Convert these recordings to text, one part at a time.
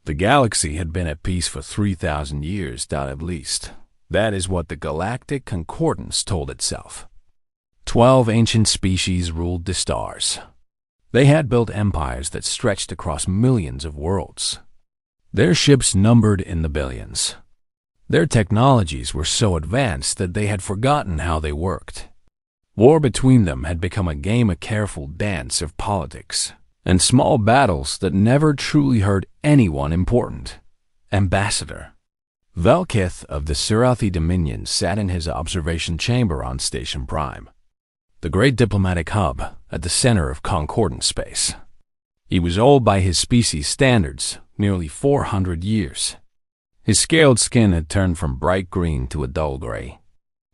The galaxy had been at peace for 3,000 years, at least. That is what the galactic concordance told itself. 12 ancient species ruled the stars. They had built empires that stretched across millions of worlds. Their ships numbered in the billions. Their technologies were so advanced that they had forgotten how they worked. War between them had become a game, a careful dance of politics, and small battles that never truly hurt anyone important. Ambassador Velkith of the Surathi Dominion sat in his observation chamber on Station Prime, the great diplomatic hub at the center of concordant space. He was old by his species' standards, nearly 400 years. His scaled skin had turned from bright green to a dull gray.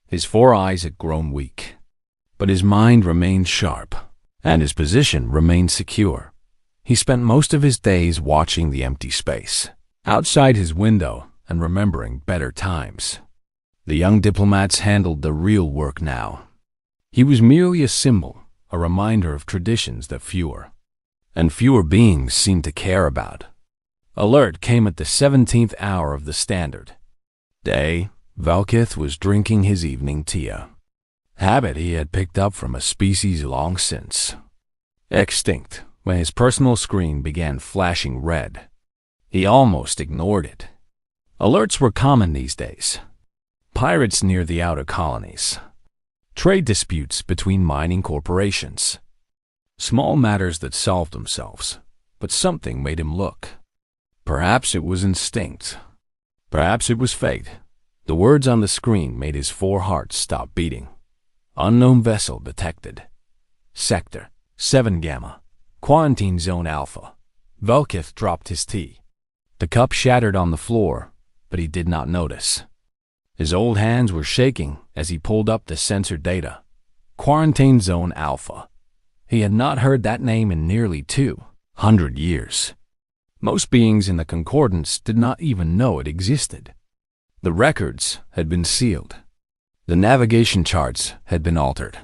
His 4 eyes had grown weak, but his mind remained sharp, and his position remained secure. He spent most of his days watching the empty space outside his window and remembering better times. The young diplomats handled the real work now. He was merely a symbol, a reminder of traditions that fewer beings seemed to care about. Alert came at the 17th hour of the standard day. Velkith was drinking his evening tea, habit he had picked up from a species long since extinct. When his personal screen began flashing red, he almost ignored it. Alerts were common these days. Pirates near the outer colonies, trade disputes between mining corporations, small matters that solved themselves, but something made him look. Perhaps it was instinct. Perhaps it was fate. The words on the screen made his 4 hearts stop beating. Unknown vessel detected. Sector 7 Gamma. Quarantine Zone Alpha. Velkith dropped his tea. The cup shattered on the floor, but he did not notice. His old hands were shaking as he pulled up the sensor data. Quarantine Zone Alpha. He had not heard that name in nearly 200 years. Most beings in the concordance did not even know it existed. The records had been sealed. The navigation charts had been altered.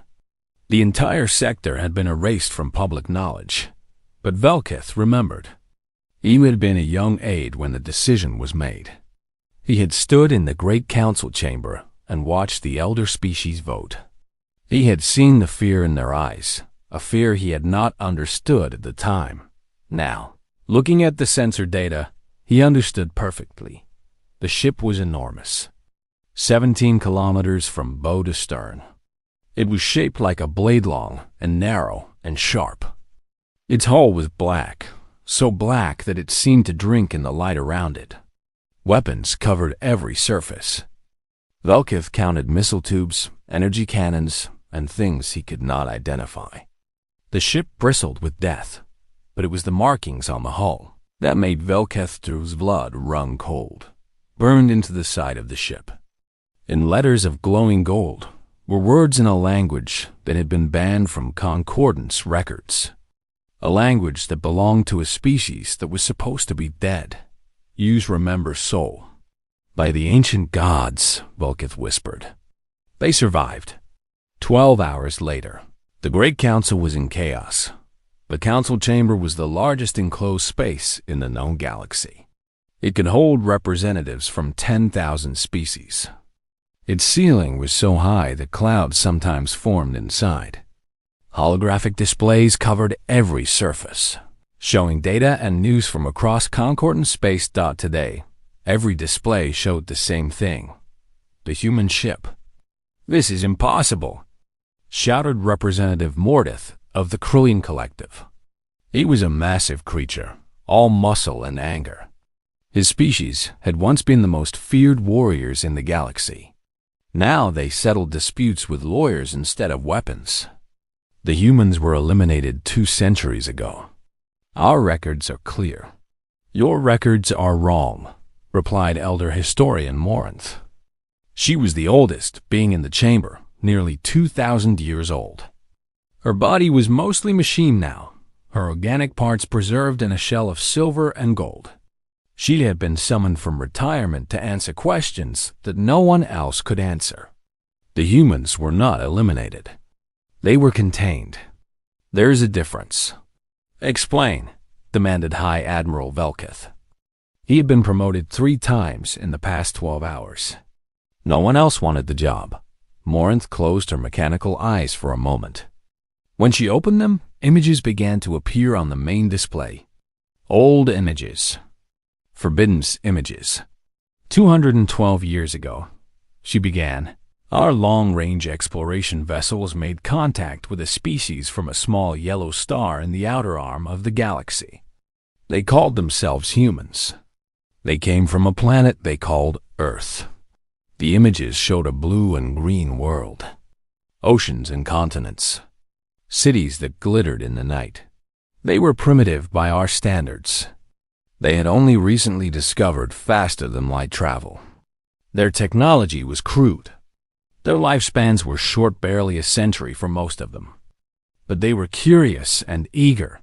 The entire sector had been erased from public knowledge. But Velkith remembered. He had been a young aide when the decision was made. He had stood in the great council chamber and watched the elder species vote. He had seen the fear in their eyes, a fear he had not understood at the time. Now, looking at the sensor data, he understood perfectly. The ship was enormous, 17 kilometers from bow to stern. It was shaped like a blade, long and narrow and sharp. Its hull was black, so black that it seemed to drink in the light around it. Weapons covered every surface. Velkith counted missile tubes, energy cannons, and things he could not identify. The ship bristled with death, but it was the markings on the hull that made Velkith's blood run cold, burned into the side of the ship. In letters of glowing gold were words in a language that had been banned from concordance records, a language that belonged to a species that was supposed to be dead. Use remember soul. By the ancient gods, Velkith whispered. They survived. 12 hours later, the Great Council was in chaos. The council chamber was the largest enclosed space in the known galaxy. It could hold representatives from 10,000 species. Its ceiling was so high that clouds sometimes formed inside. Holographic displays covered every surface, showing data and news from across concordant space. Today, every display showed the same thing: the human ship. "This is impossible," shouted Representative Mordith of the Krillian Collective. He was a massive creature, all muscle and anger. His species had once been the most feared warriors in the galaxy. Now they settled disputes with lawyers instead of weapons. The humans were eliminated 2 centuries ago. Our records are clear. Your records are wrong, replied elder historian Morinth. She was the oldest, being in the chamber, nearly 2,000 years old. Her body was mostly machine now, her organic parts preserved in a shell of silver and gold. She had been summoned from retirement to answer questions that no one else could answer. The humans were not eliminated. They were contained. There's a difference. Explain, demanded High Admiral Velkith. He had been promoted 3 times in the past 12 hours. No one else wanted the job. Morinth closed her mechanical eyes for a moment. When she opened them, images began to appear on the main display. Old images. Forbidden images. 212 years ago, she began. Our long-range exploration vessels made contact with a species from a small yellow star in the outer arm of the galaxy. They called themselves humans. They came from a planet they called Earth. The images showed a blue and green world, oceans and continents, cities that glittered in the night. They were primitive by our standards. They had only recently discovered faster-than-light travel. Their technology was crude. Their lifespans were short, barely a century for most of them. But they were curious and eager.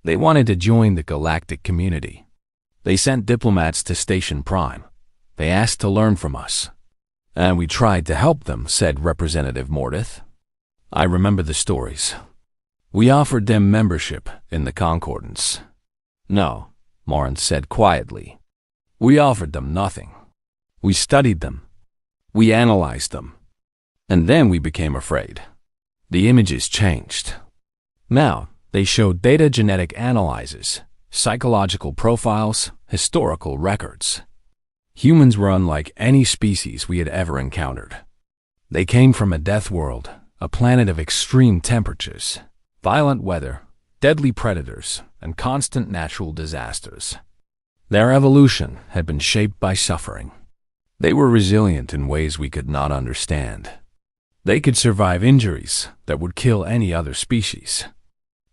They wanted to join the galactic community. They sent diplomats to Station Prime. They asked to learn from us. And we tried to help them, said Representative Mordith. I remember the stories. We offered them membership in the Concordance. No, Morinth said quietly. We offered them nothing. We studied them. We analyzed them. And then we became afraid. The images changed. Now, they showed data genetic analyses, psychological profiles, historical records. Humans were unlike any species we had ever encountered. They came from a death world, a planet of extreme temperatures, violent weather, deadly predators, and constant natural disasters. Their evolution had been shaped by suffering. They were resilient in ways we could not understand. They could survive injuries that would kill any other species.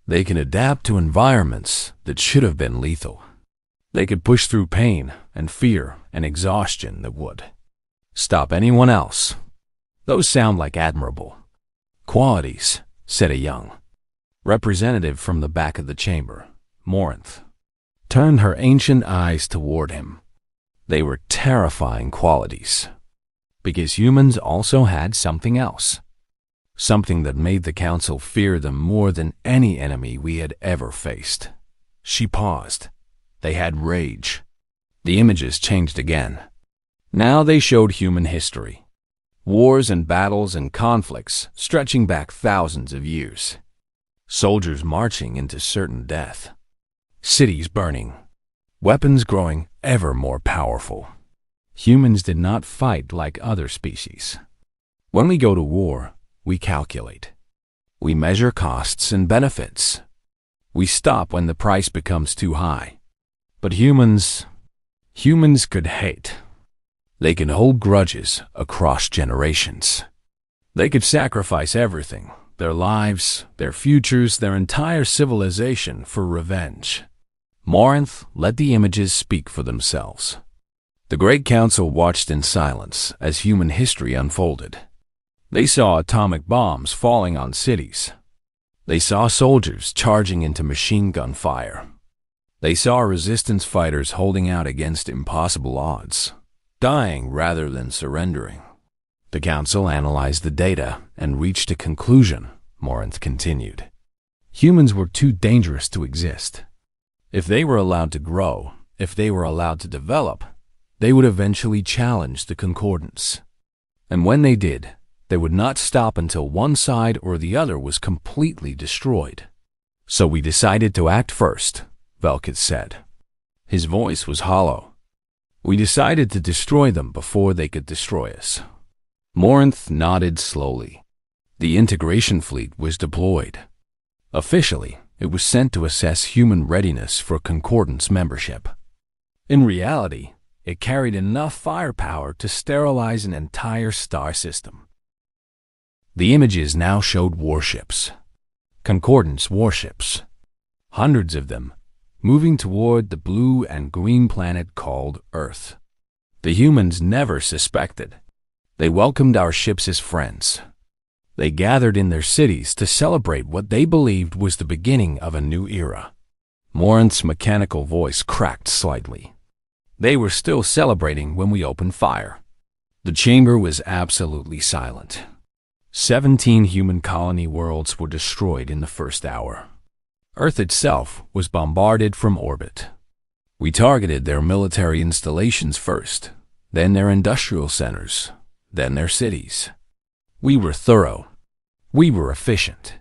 They can adapt to environments that should have been lethal. They could push through pain and fear and exhaustion that would stop anyone else. Those sound like admirable qualities, said a young representative from the back of the chamber. Morinth turned her ancient eyes toward him. They were terrifying qualities. Because humans also had something else. Something that made the Council fear them more than any enemy we had ever faced. She paused. They had rage. The images changed again. Now they showed human history. Wars and battles and conflicts stretching back thousands of years. Soldiers marching into certain death. Cities burning. Weapons growing ever more powerful. Humans did not fight like other species. When we go to war, we calculate. We measure costs and benefits. We stop when the price becomes too high. But humans could hate. They can hold grudges across generations. They could sacrifice everything, their lives, their futures, their entire civilization for revenge. Morinth let the images speak for themselves. The Great Council watched in silence as human history unfolded. They saw atomic bombs falling on cities. They saw soldiers charging into machine gun fire. They saw resistance fighters holding out against impossible odds, dying rather than surrendering. The Council analyzed the data and reached a conclusion, Morinth continued. Humans were too dangerous to exist. If they were allowed to grow, if they were allowed to develop, they would eventually challenge the Concordance. And when they did, they would not stop until one side or the other was completely destroyed. So we decided to act first, Velkith said. His voice was hollow. We decided to destroy them before they could destroy us. Morinth nodded slowly. The integration fleet was deployed. Officially, it was sent to assess human readiness for Concordance membership. In reality, it carried enough firepower to sterilize an entire star system. The images now showed warships. Concordance warships. Hundreds of them, moving toward the blue and green planet called Earth. The humans never suspected. They welcomed our ships as friends. They gathered in their cities to celebrate what they believed was the beginning of a new era. Morinth's mechanical voice cracked slightly. They were still celebrating when we opened fire. The chamber was absolutely silent. 17 human colony worlds were destroyed in the first hour. Earth itself was bombarded from orbit. We targeted their military installations first, then their industrial centers, then their cities. We were thorough. We were efficient.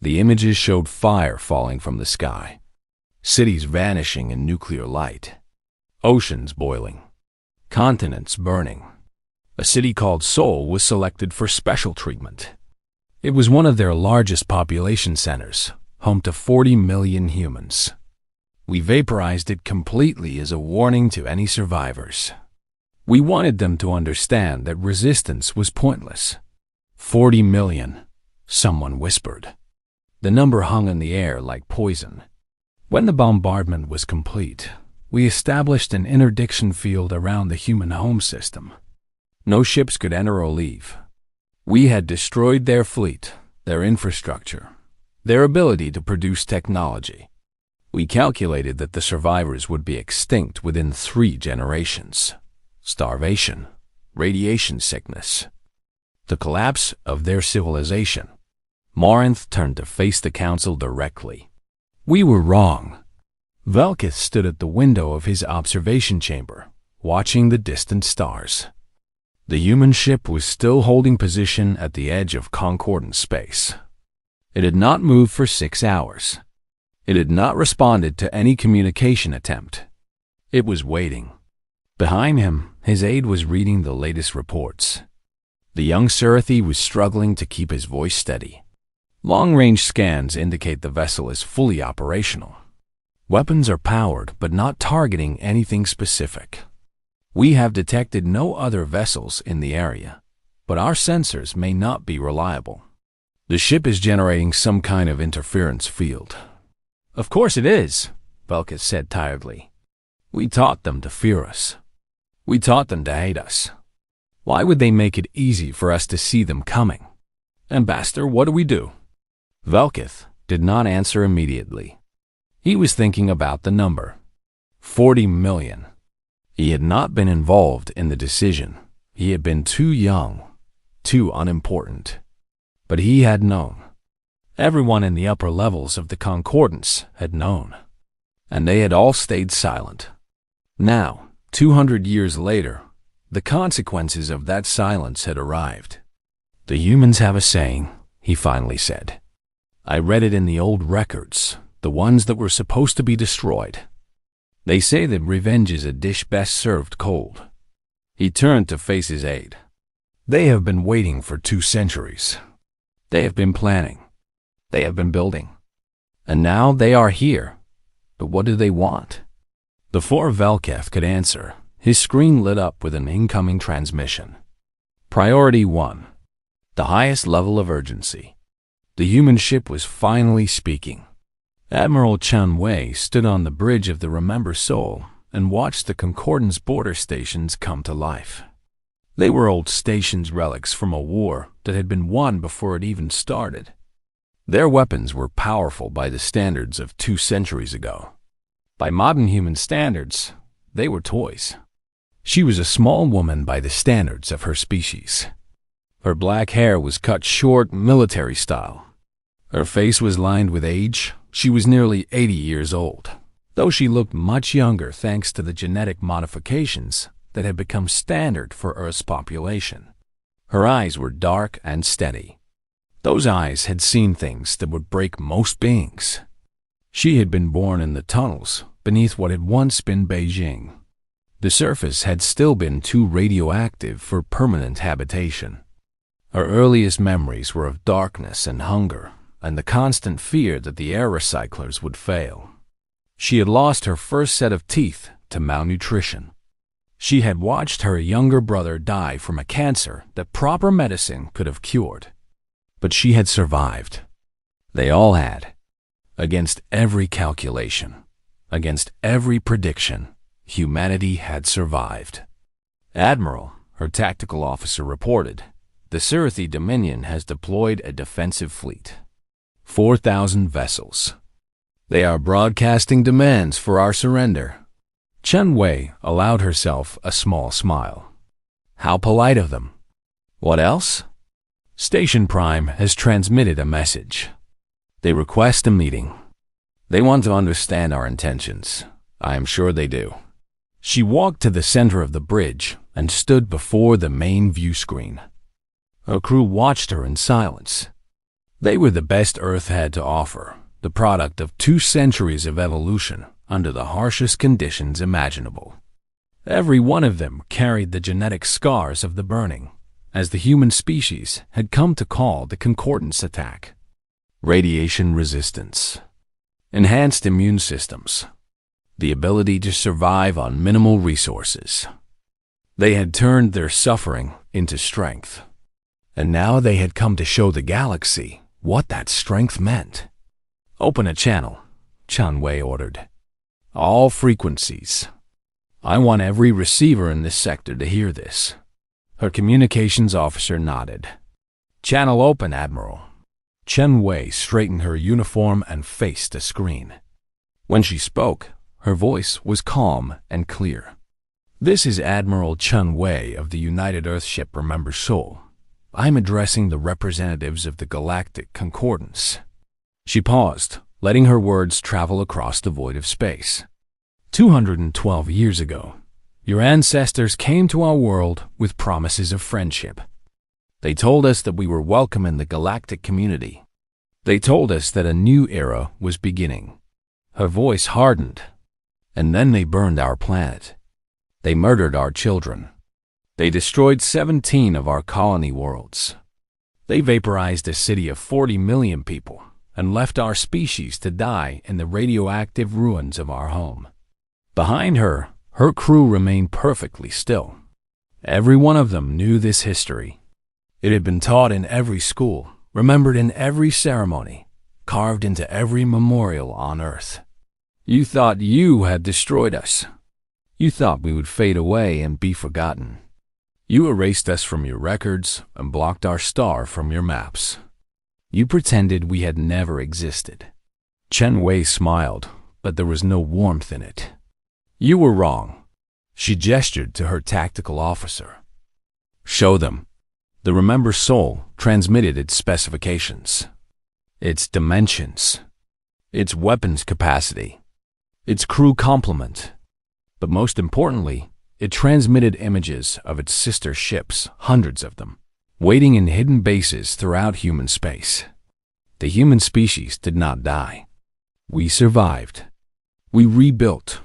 The images showed fire falling from the sky, cities vanishing in nuclear light, oceans boiling, continents burning. A city called Seoul was selected for special treatment. It was one of their largest population centers, home to 40 million humans. We vaporized it completely as a warning to any survivors. We wanted them to understand that resistance was pointless. 40 million, someone whispered. The number hung in the air like poison. When the bombardment was complete, we established an interdiction field around the human home system. No ships could enter or leave. We had destroyed their fleet, their infrastructure, their ability to produce technology. We calculated that the survivors would be extinct within 3 generations. Starvation, radiation sickness, the collapse of their civilization. Morinth turned to face the council directly. We were wrong. Velkith stood at the window of his observation chamber, watching the distant stars. The human ship was still holding position at the edge of concordant space. It had not moved for 6 hours. It had not responded to any communication attempt. It was waiting. Behind him, his aide was reading the latest reports. The young Surathi was struggling to keep his voice steady. Long-range scans indicate the vessel is fully operational. Weapons are powered but not targeting anything specific. We have detected no other vessels in the area, but our sensors may not be reliable. The ship is generating some kind of interference field. Of course it is, Velkith said tiredly. We taught them to fear us. We taught them to hate us. Why would they make it easy for us to see them coming? Ambassador, what do we do? Velkith did not answer immediately. He was thinking about the number. 40 million. He had not been involved in the decision. He had been too young, too unimportant. But he had known. Everyone in the upper levels of the concordance had known. And they had all stayed silent. Now, 200 years later, the consequences of that silence had arrived. The humans have a saying, he finally said. I read it in the old records, the ones that were supposed to be destroyed. They say that revenge is a dish best served cold. He turned to face his aide. They have been waiting for 2 centuries. They have been planning. They have been building. And now they are here. But what do they want? Before Velkith could answer, his screen lit up with an incoming transmission. Priority 1. The highest level of urgency. The human ship was finally speaking. Admiral Chen Wei stood on the bridge of the Remember Seoul and watched the Concordance border stations come to life. They were old stations relics from a war that had been won before it even started. Their weapons were powerful by the standards of 2 centuries ago. By modern human standards, they were toys. She was a small woman by the standards of her species. Her black hair was cut short military style. Her face was lined with age. She was nearly 80 years old, though she looked much younger thanks to the genetic modifications that had become standard for Earth's population. Her eyes were dark and steady. Those eyes had seen things that would break most beings. She had been born in the tunnels beneath what had once been Beijing. The surface had still been too radioactive for permanent habitation. Her earliest memories were of darkness and hunger, and the constant fear that the air recyclers would fail. She had lost her first set of teeth to malnutrition. She had watched her younger brother die from a cancer that proper medicine could have cured. But she had survived. They all had. Against every calculation, against every prediction, humanity had survived. Admiral, her tactical officer reported, the Surathi Dominion has deployed a defensive fleet. 4,000 vessels. They are broadcasting demands for our surrender. Chen Wei allowed herself a small smile. How polite of them. What else? Station Prime has transmitted a message. They request a meeting. They want to understand our intentions. I am sure they do. She walked to the center of the bridge and stood before the main view screen. Her crew watched her in silence. They were the best Earth had to offer, the product of 2 centuries of evolution under the harshest conditions imaginable. Every one of them carried the genetic scars of the burning, as the human species had come to call the concordance attack. Radiation resistance, enhanced immune systems, the ability to survive on minimal resources. They had turned their suffering into strength, and now they had come to show the galaxy what that strength meant. "Open a channel," Chun Wei ordered. "All frequencies. I want every receiver in this sector to hear this." Her communications officer nodded. "Channel open, Admiral." Chun Wei straightened her uniform and faced the screen. When she spoke, her voice was calm and clear. "This is Admiral Chun Wei of the United Earthship Remember Seoul. I'm addressing the representatives of the Galactic Concordance." She paused, letting her words travel across the void of space. 212 years ago, your ancestors came to our world with promises of friendship. They told us that we were welcome in the galactic community. They told us that a new era was beginning. Her voice hardened. "And then they burned our planet. They murdered our children. They destroyed 17 of our colony worlds. They vaporized a city of 40 million people and left our species to die in the radioactive ruins of our home." Behind her, her crew remained perfectly still. Every one of them knew this history. It had been taught in every school, remembered in every ceremony, carved into every memorial on Earth. You thought you had destroyed us. You thought we would fade away and be forgotten. You erased us from your records and blocked our star from your maps. You pretended we had never existed. Chun Wei smiled, but there was no warmth in it. "You were wrong." She gestured to her tactical officer. "Show them." The Remember Soul transmitted its specifications, its dimensions, its weapons capacity, its crew complement, but most importantly, it transmitted images of its sister ships, hundreds of them, waiting in hidden bases throughout human space. The human species did not die. We survived. We rebuilt.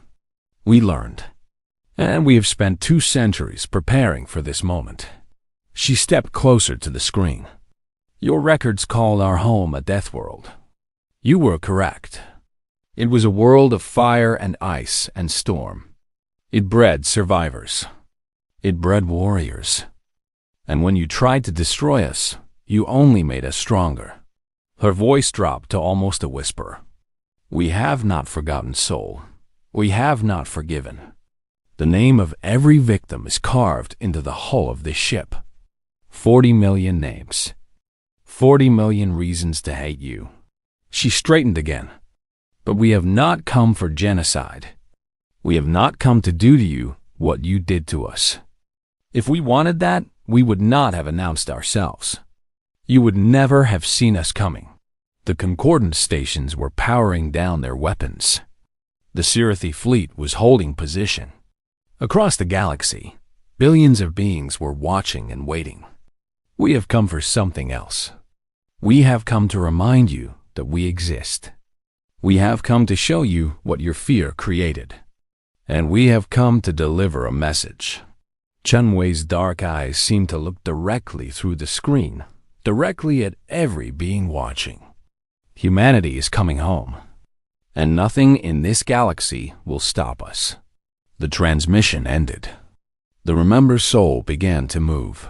We learned. And we have spent 2 centuries preparing for this moment. She stepped closer to the screen. "Your records called our home a death world. You were correct. It was a world of fire and ice and storm. It bred survivors. It bred warriors. And when you tried to destroy us, you only made us stronger." Her voice dropped to almost a whisper. "We have not forgotten, Soul. We have not forgiven. The name of every victim is carved into the hull of this ship. 40 million names. 40 million reasons to hate you." She straightened again. "But we have not come for genocide. We have not come to do to you what you did to us. If we wanted that, we would not have announced ourselves. You would never have seen us coming." The Concordance stations were powering down their weapons. The Sirathi fleet was holding position. Across the galaxy, billions of beings were watching and waiting. "We have come for something else. We have come to remind you that we exist. We have come to show you what your fear created. And we have come to deliver a message." Chun Wei's dark eyes seemed to look directly through the screen, directly at every being watching. "Humanity is coming home, and nothing in this galaxy will stop us." The transmission ended. The Remember Soul began to move,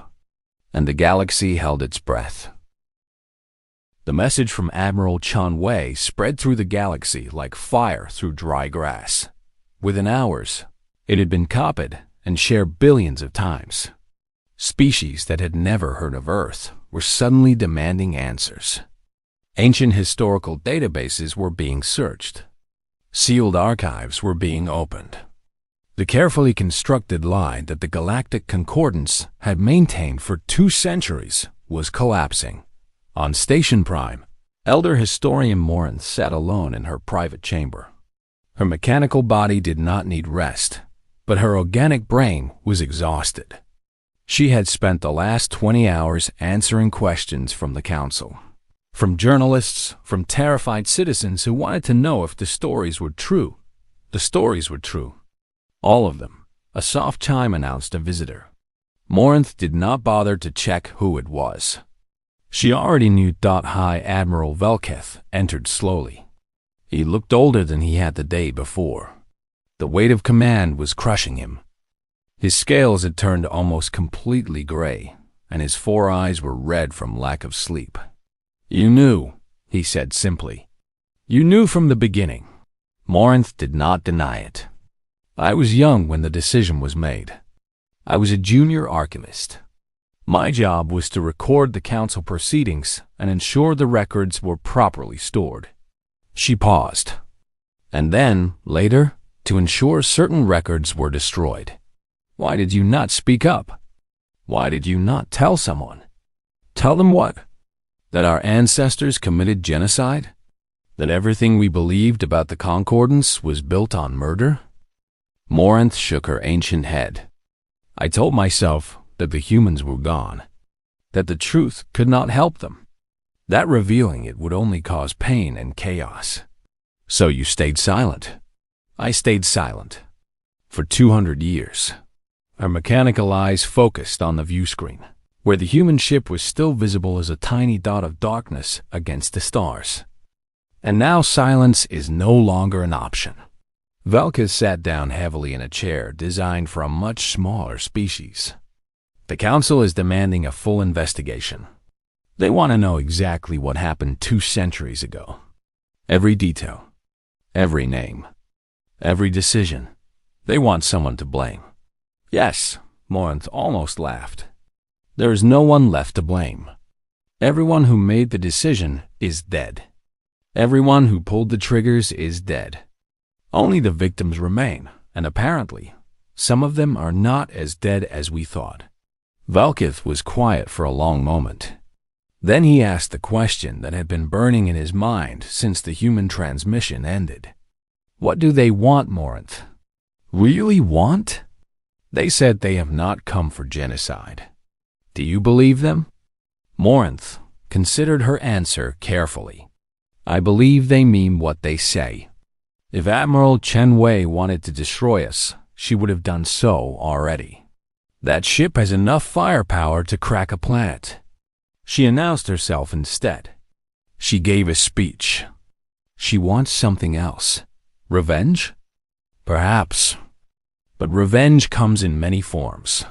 and the galaxy held its breath. The message from Admiral Chun Wei spread through the galaxy like fire through dry grass. Within hours, it had been copied and shared billions of times. Species that had never heard of Earth were suddenly demanding answers. Ancient historical databases were being searched. Sealed archives were being opened. The carefully constructed lie that the Galactic Concordance had maintained for 2 centuries was collapsing. On Station Prime, Elder Historian Morin sat alone in her private chamber. Her mechanical body did not need rest, but her organic brain was exhausted. She had spent the last 20 hours answering questions from the council, from journalists, from terrified citizens who wanted to know if the stories were true. The stories were true. All of them. A soft chime announced a visitor. Morinth did not bother to check who it was. She already knew High Admiral Velketh entered slowly. He looked older than he had the day before. The weight of command was crushing him. His scales had turned almost completely gray, and his 4 eyes were red from lack of sleep. "You knew," he said simply. "You knew from the beginning." Morinth did not deny it. "I was young when the decision was made. I was a junior archivist. My job was to record the council proceedings and ensure the records were properly stored." She paused. "And then, later, to ensure certain records were destroyed. Why did you not speak up? Why did you not tell someone? Tell them what? That our ancestors committed genocide? That everything we believed about the Concordance was built on murder?" Morinth shook her ancient head. "I told myself that the humans were gone, that the truth could not help them, that revealing it would only cause pain and chaos. So you stayed silent." "I stayed silent. For 200 years." Her mechanical eyes focused on the view screen, where the human ship was still visible as a tiny dot of darkness against the stars. "And now silence is no longer an option." Velketh sat down heavily in a chair designed for a much smaller species. "The Council is demanding a full investigation. They want to know exactly what happened 2 centuries ago. Every detail, every name, every decision. They want someone to blame." "Yes," Morinth almost laughed. "There is no one left to blame. Everyone who made the decision is dead. Everyone who pulled the triggers is dead. Only the victims remain, and apparently, some of them are not as dead as we thought." Velketh was quiet for a long moment. Then he asked the question that had been burning in his mind since the human transmission ended. "What do they want, Morinth? Really want? They said they have not come for genocide. Do you believe them?" Morinth considered her answer carefully. "I believe they mean what they say. If Admiral Chen Wei wanted to destroy us, she would have done so already. That ship has enough firepower to crack a planet." She announced herself instead. She gave a speech. She wants something else. Revenge? Perhaps. But revenge comes in many forms.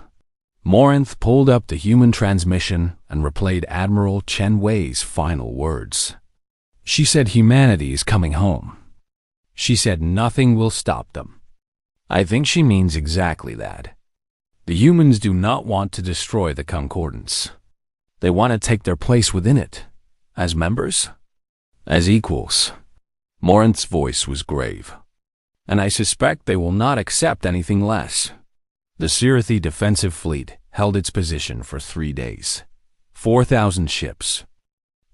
Morinth pulled up the human transmission and replayed Admiral Chen Wei's final words. She said humanity is coming home. She said nothing will stop them. I think she means exactly that. The humans do not want to destroy the Concordance. They want to take their place within it. As members? As equals. Morinth's voice was grave. And I suspect they will not accept anything less. The Sirathi defensive fleet held its position for 3 days. 4,000 ships,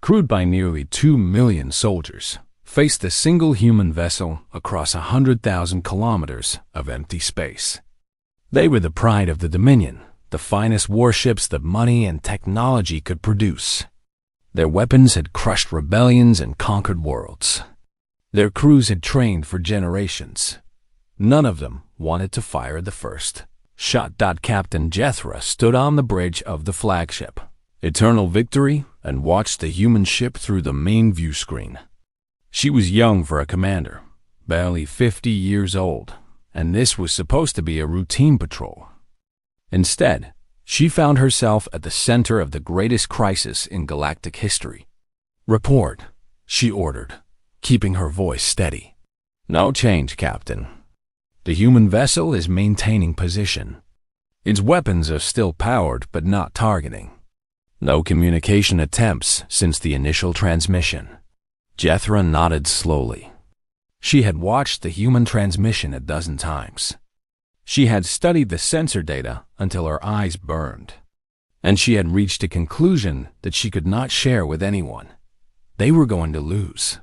crewed by nearly 2 million soldiers, faced a single human vessel across 100,000 kilometers of empty space. They were the pride of the Dominion, the finest warships that money and technology could produce. Their weapons had crushed rebellions and conquered worlds. Their crews had trained for generations. None of them wanted to fire the first shot. Captain Jethra stood on the bridge of the flagship, Eternal Victory, and watched the human ship through the main view screen. She was young for a commander, barely 50 years old, and this was supposed to be a routine patrol. Instead, she found herself at the center of the greatest crisis in galactic history. "Report," she ordered, keeping her voice steady. "No change, Captain. The human vessel is maintaining position. Its weapons are still powered but not targeting. No communication attempts since the initial transmission." Jethra nodded slowly. She had watched the human transmission a dozen times. She had studied the sensor data until her eyes burned. And she had reached a conclusion that she could not share with anyone. They were going to lose.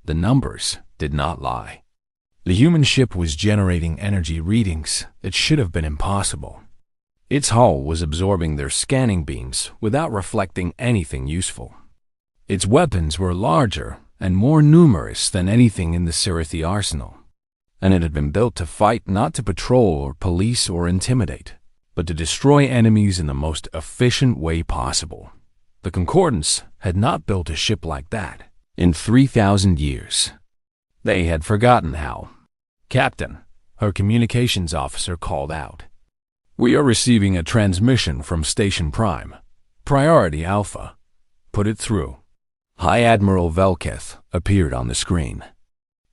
The numbers did not lie. The human ship was generating energy readings that should have been impossible. Its hull was absorbing their scanning beams without reflecting anything useful. Its weapons were larger and more numerous than anything in the Sirithi arsenal, and it had been built to fight, not to patrol or police or intimidate, but to destroy enemies in the most efficient way possible. The Concordance had not built a ship like that in 3,000 years. They had forgotten how. "Captain," her communications officer called out. "We are receiving a transmission from Station Prime. Priority Alpha. Put it through." High Admiral Velketh appeared on the screen.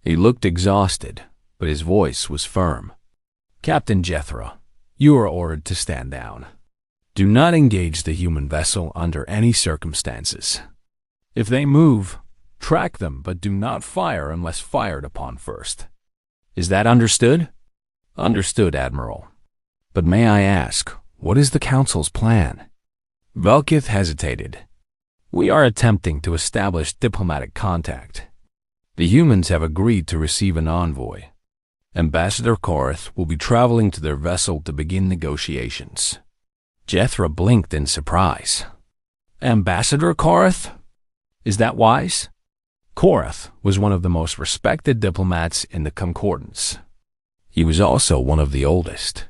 He looked exhausted, but his voice was firm. "Captain Jethro, you are ordered to stand down. Do not engage the human vessel under any circumstances. If they move, track them, but do not fire unless fired upon first. Is that understood?" "Understood, Admiral. But may I ask, what is the Council's plan?" Velketh hesitated. "We are attempting to establish diplomatic contact. The humans have agreed to receive an envoy. Ambassador Korath will be traveling to their vessel to begin negotiations." Jethro blinked in surprise. "Ambassador Korath? Is that wise?" Korath was one of the most respected diplomats in the Concordance. He was also one of the oldest.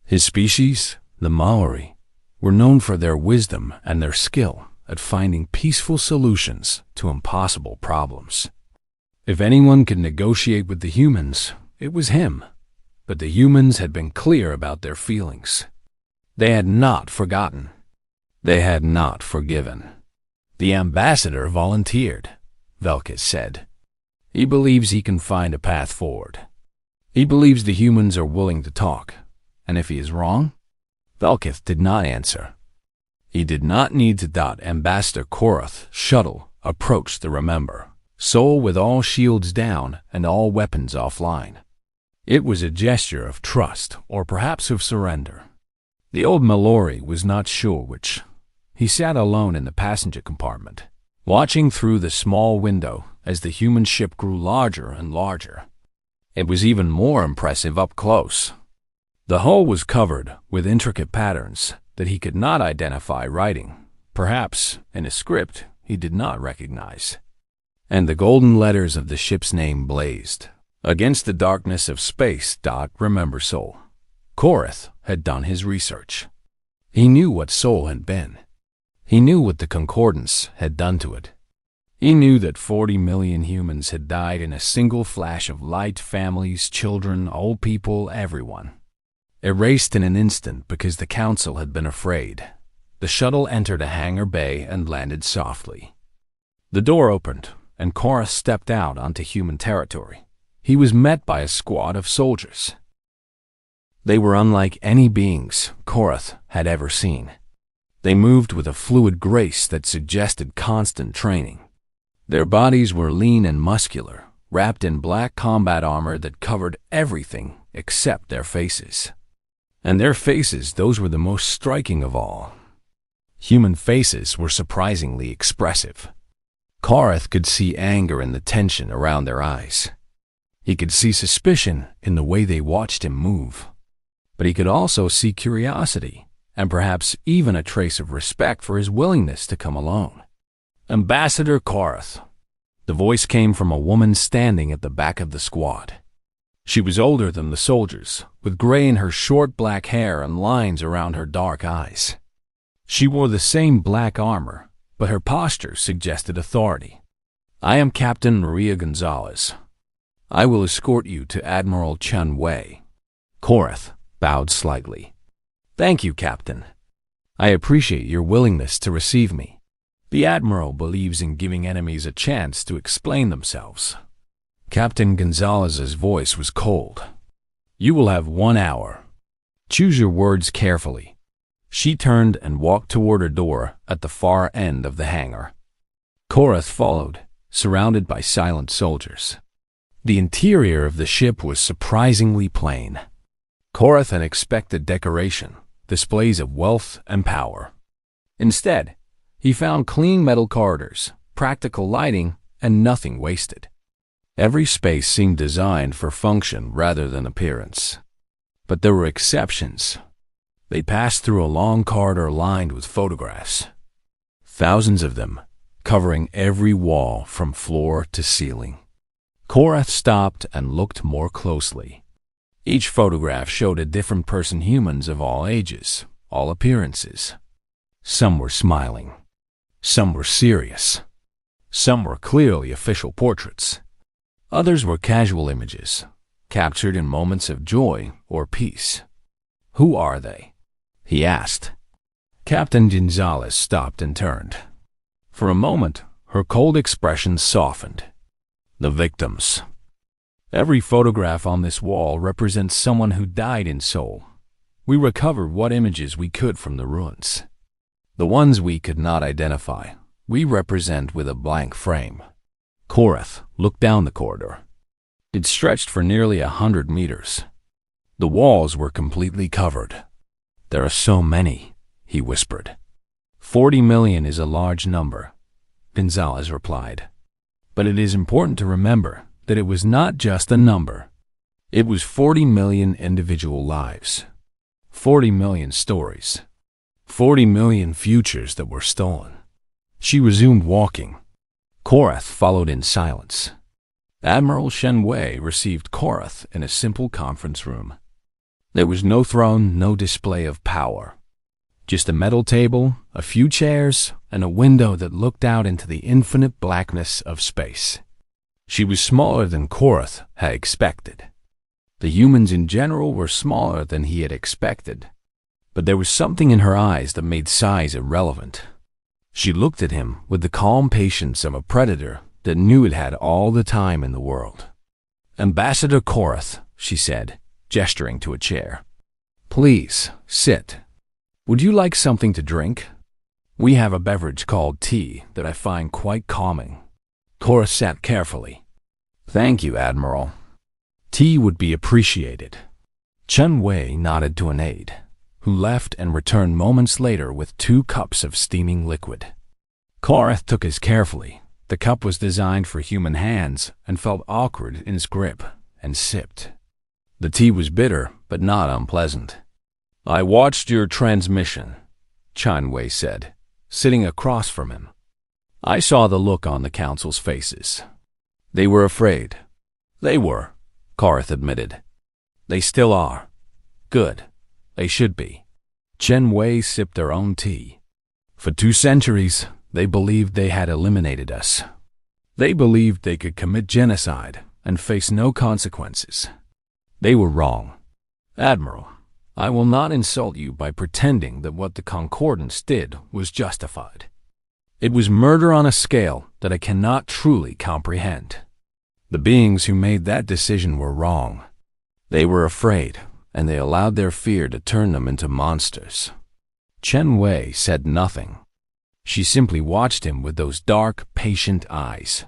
His species, the Maori, were known for their wisdom and their skill at finding peaceful solutions to impossible problems. If anyone could negotiate with the humans, it was him. But the humans had been clear about their feelings. They had not forgotten. They had not forgiven. "The ambassador volunteered," Velketh said. "He believes he can find a path forward. He believes the humans are willing to talk. And if he is wrong?" Velketh did not answer. He did not need to dot Ambassador Korath's shuttle approached the Remember, Sol with all shields down and all weapons offline. It was a gesture of trust, or perhaps of surrender. The old Mallory was not sure which. He sat alone in the passenger compartment, watching through the small window as the human ship grew larger and larger. It was even more impressive up close. The hull was covered with intricate patterns that he could not identify writing, perhaps in a script he did not recognize. And the golden letters of the ship's name blazed against the darkness of space. Remember Sol. Korath had done his research. He knew what Sol had been. He knew what the Concordance had done to it. He knew that 40 million humans had died in a single flash of light, families, children, old people, everyone. Erased in an instant because the Council had been afraid. The shuttle entered a hangar bay and landed softly. The door opened, and Korath stepped out onto human territory. He was met by a squad of soldiers. They were unlike any beings Korath had ever seen. They moved with a fluid grace that suggested constant training. Their bodies were lean and muscular, wrapped in black combat armor that covered everything except their faces. And their faces, those were the most striking of all. Human faces were surprisingly expressive. Korath could see anger in the tension around their eyes. He could see suspicion in the way they watched him move. But he could also see curiosity, and perhaps even a trace of respect for his willingness to come alone. "Ambassador Korath." The voice came from a woman standing at the back of the squad. She was older than the soldiers, with gray in her short black hair and lines around her dark eyes. She wore the same black armor, but her posture suggested authority. "I am Captain Maria Gonzalez. I will escort you to Admiral Chun Wei." Korath bowed slightly. "Thank you, Captain. I appreciate your willingness to receive me. The Admiral believes in giving enemies a chance to explain themselves." Captain Gonzalez's voice was cold. "You will have 1 hour. Choose your words carefully." She turned and walked toward a door at the far end of the hangar. Korath followed, surrounded by silent soldiers. The interior of the ship was surprisingly plain. Korath had expected decoration, displays of wealth and power. Instead, he found clean metal corridors, practical lighting, and nothing wasted. Every space seemed designed for function rather than appearance. But there were exceptions. They passed through a long corridor lined with photographs. Thousands of them, covering every wall from floor to ceiling. Korath stopped and looked more closely. Each photograph showed a different person, humans of all ages, all appearances. Some were smiling. Some were serious. Some were clearly official portraits. Others were casual images, captured in moments of joy or peace. "Who are they?" he asked. Captain Gonzalez stopped and turned. For a moment, her cold expression softened. "The victims. Every photograph on this wall represents someone who died in soul. We recovered what images we could from the ruins. The ones we could not identify, we represent with a blank frame." Korath looked down the corridor. It stretched for nearly 100 meters. The walls were completely covered. "There are so many," he whispered. 40 million is a large number," Gonzalez replied. "But it is important to remember that it was not just a number. It was 40 million individual lives, 40 million stories, 40 million futures that were stolen." She resumed walking. Korath followed in silence. Admiral Shen Wei received Korath in a simple conference room. There was no throne, no display of power. Just a metal table, a few chairs, and a window that looked out into the infinite blackness of space. She was smaller than Korath had expected. The humans in general were smaller than he had expected. But there was something in her eyes that made size irrelevant. She looked at him with the calm patience of a predator that knew it had all the time in the world. "Ambassador Korath," she said, gesturing to a chair. "Please, sit. Would you like something to drink? We have a beverage called tea that I find quite calming." Korath sat carefully. "Thank you, Admiral. Tea would be appreciated." Chen Wei nodded to an aide, who left and returned moments later with 2 cups of steaming liquid. Korath took his carefully. The cup was designed for human hands and felt awkward in its grip, and sipped. The tea was bitter, but not unpleasant. "I watched your transmission," Chen Wei said, sitting across from him. "I saw the look on the council's faces. They were afraid." "They were," Korath admitted. "They still are. Good. They should be." Chen Wei sipped their own tea. "For 2 centuries, they believed they had eliminated us. They believed they could commit genocide and face no consequences. They were wrong. Admiral, I will not insult you by pretending that what the Concordance did was justified. It was murder on a scale that I cannot truly comprehend. The beings who made that decision were wrong. They were afraid, and they allowed their fear to turn them into monsters." Chen Wei said nothing. She simply watched him with those dark, patient eyes.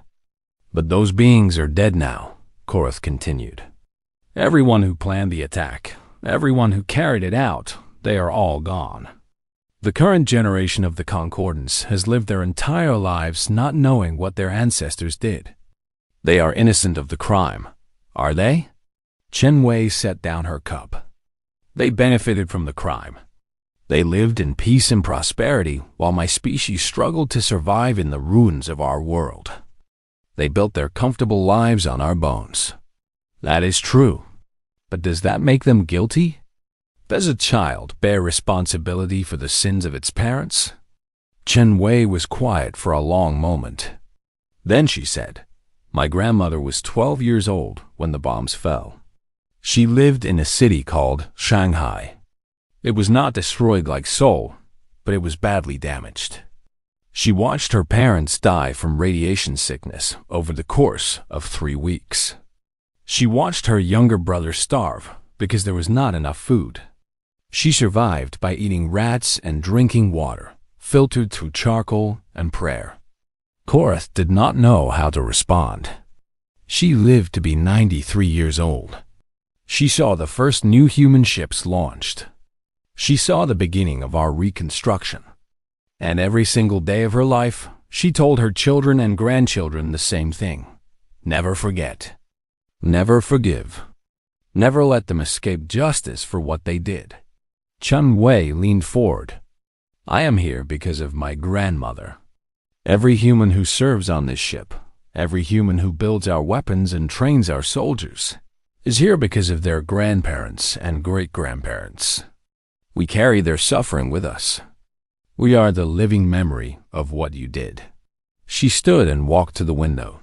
"But those beings are dead now," Korath continued. "Everyone who planned the attack, everyone who carried it out, they are all gone. The current generation of the Concordance has lived their entire lives not knowing what their ancestors did. They are innocent of the crime, are they?" Chen Wei set down her cup. "They benefited from the crime. They lived in peace and prosperity while my species struggled to survive in the ruins of our world. They built their comfortable lives on our bones. That is true. But does that make them guilty? Does a child bear responsibility for the sins of its parents?" Chen Wei was quiet for a long moment. Then she said, "My grandmother was 12 years old when the bombs fell. She lived in a city called Shanghai. It was not destroyed like Seoul, but it was badly damaged. She watched her parents die from radiation sickness over the course of 3 weeks. She watched her younger brother starve because there was not enough food. She survived by eating rats and drinking water, filtered through charcoal and prayer." Korath did not know how to respond. She lived to be 93 years old. She saw the first new human ships launched. She saw the beginning of our reconstruction. And every single day of her life, she told her children and grandchildren the same thing. Never forget. Never forgive. Never let them escape justice for what they did. Chun Wei leaned forward. I am here because of my grandmother. Every human who serves on this ship, every human who builds our weapons and trains our soldiers, is here because of their grandparents and great-grandparents. We carry their suffering with us. We are the living memory of what you did. She stood and walked to the window.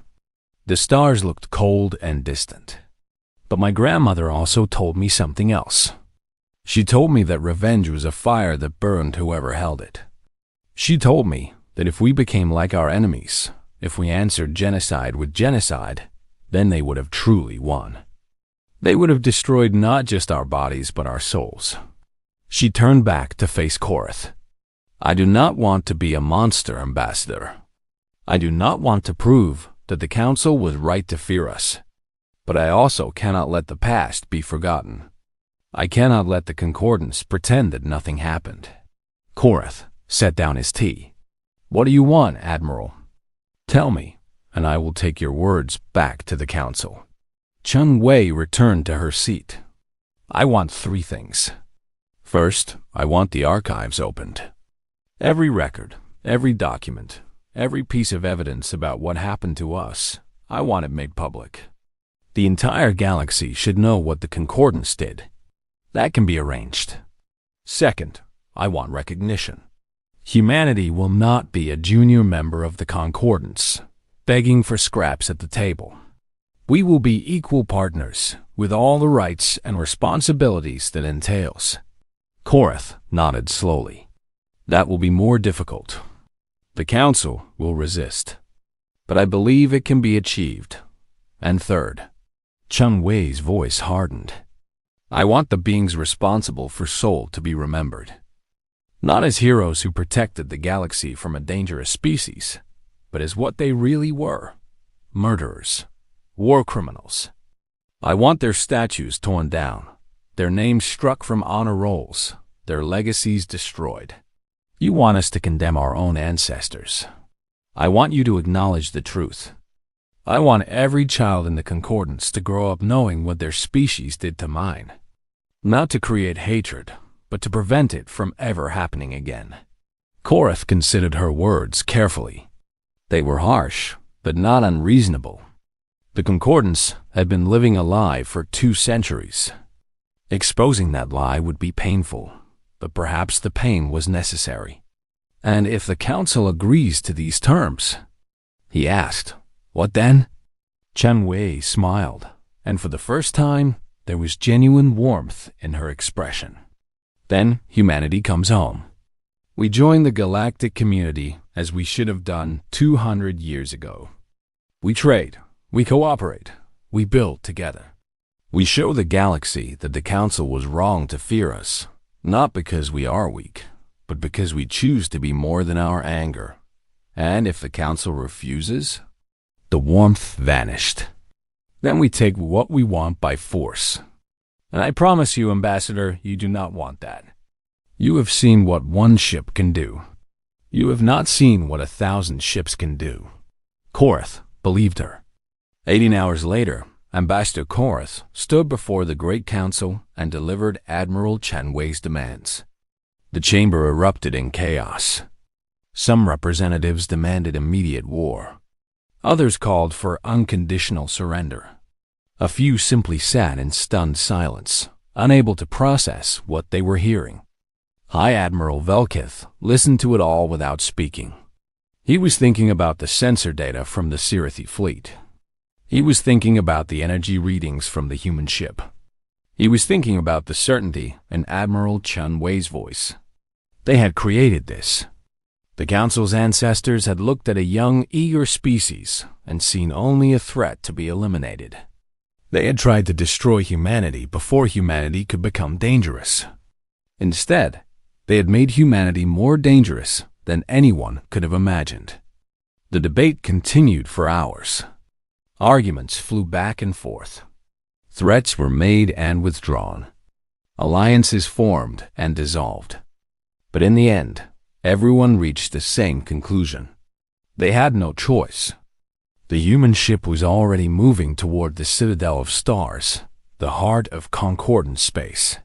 The stars looked cold and distant. But my grandmother also told me something else. She told me that revenge was a fire that burned whoever held it. She told me that if we became like our enemies, if we answered genocide with genocide, then they would have truly won. They would have destroyed not just our bodies but our souls. She turned back to face Korath. I do not want to be a monster, Ambassador. I do not want to prove that the Council was right to fear us. But I also cannot let the past be forgotten. I cannot let the Concordance pretend that nothing happened. Korath set down his tea. What do you want, Admiral? Tell me, and I will take your words back to the Council. Chun Wei returned to her seat. I want 3 things. First, I want the archives opened. Every record, every document, every piece of evidence about what happened to us, I want it made public. The entire galaxy should know what the Concordance did. That can be arranged. Second, I want recognition. Humanity will not be a junior member of the Concordance, begging for scraps at the table. We will be equal partners, with all the rights and responsibilities that entails. Korath nodded slowly. That will be more difficult. The Council will resist. But I believe it can be achieved. And third, Chun Wei's voice hardened. I want the beings responsible for Seoul to be remembered. Not as heroes who protected the galaxy from a dangerous species, but as what they really were. Murderers. War criminals. I want their statues torn down, their names struck from honor rolls, their legacies destroyed. You want us to condemn our own ancestors. I want you to acknowledge the truth. I want every child in the Concordance to grow up knowing what their species did to mine. Not to create hatred, but to prevent it from ever happening again. Korath considered her words carefully. They were harsh, but not unreasonable. The Concordance had been living a lie for 2 centuries. Exposing that lie would be painful, but perhaps the pain was necessary. And if the Council agrees to these terms, he asked, what then? Chun Wei smiled, and for the first time, there was genuine warmth in her expression. Then humanity comes home. We join the galactic community as we should have done 200 years ago. We trade, we cooperate, we build together. We show the galaxy that the Council was wrong to fear us, not because we are weak, but because we choose to be more than our anger. And if the Council refuses, the warmth vanished. Then we take what we want by force. And I promise you, Ambassador, you do not want that. You have seen what 1 ship can do. You have not seen what 1,000 ships can do. Korath believed her. 18 hours later, Ambassador Korath stood before the Great Council and delivered Admiral Chun Wei's demands. The chamber erupted in chaos. Some representatives demanded immediate war. Others called for unconditional surrender. A few simply sat in stunned silence, unable to process what they were hearing. High Admiral Velkith listened to it all without speaking. He was thinking about the sensor data from the Sirathi fleet. He was thinking about the energy readings from the human ship. He was thinking about the certainty in Admiral Chun Wei's voice. They had created this. The Council's ancestors had looked at a young, eager species and seen only a threat to be eliminated. They had tried to destroy humanity before humanity could become dangerous. Instead, they had made humanity more dangerous than anyone could have imagined. The debate continued for hours. Arguments flew back and forth. Threats were made and withdrawn. Alliances formed and dissolved. But in the end, everyone reached the same conclusion. They had no choice. The human ship was already moving toward the Citadel of Stars, the heart of concordant space,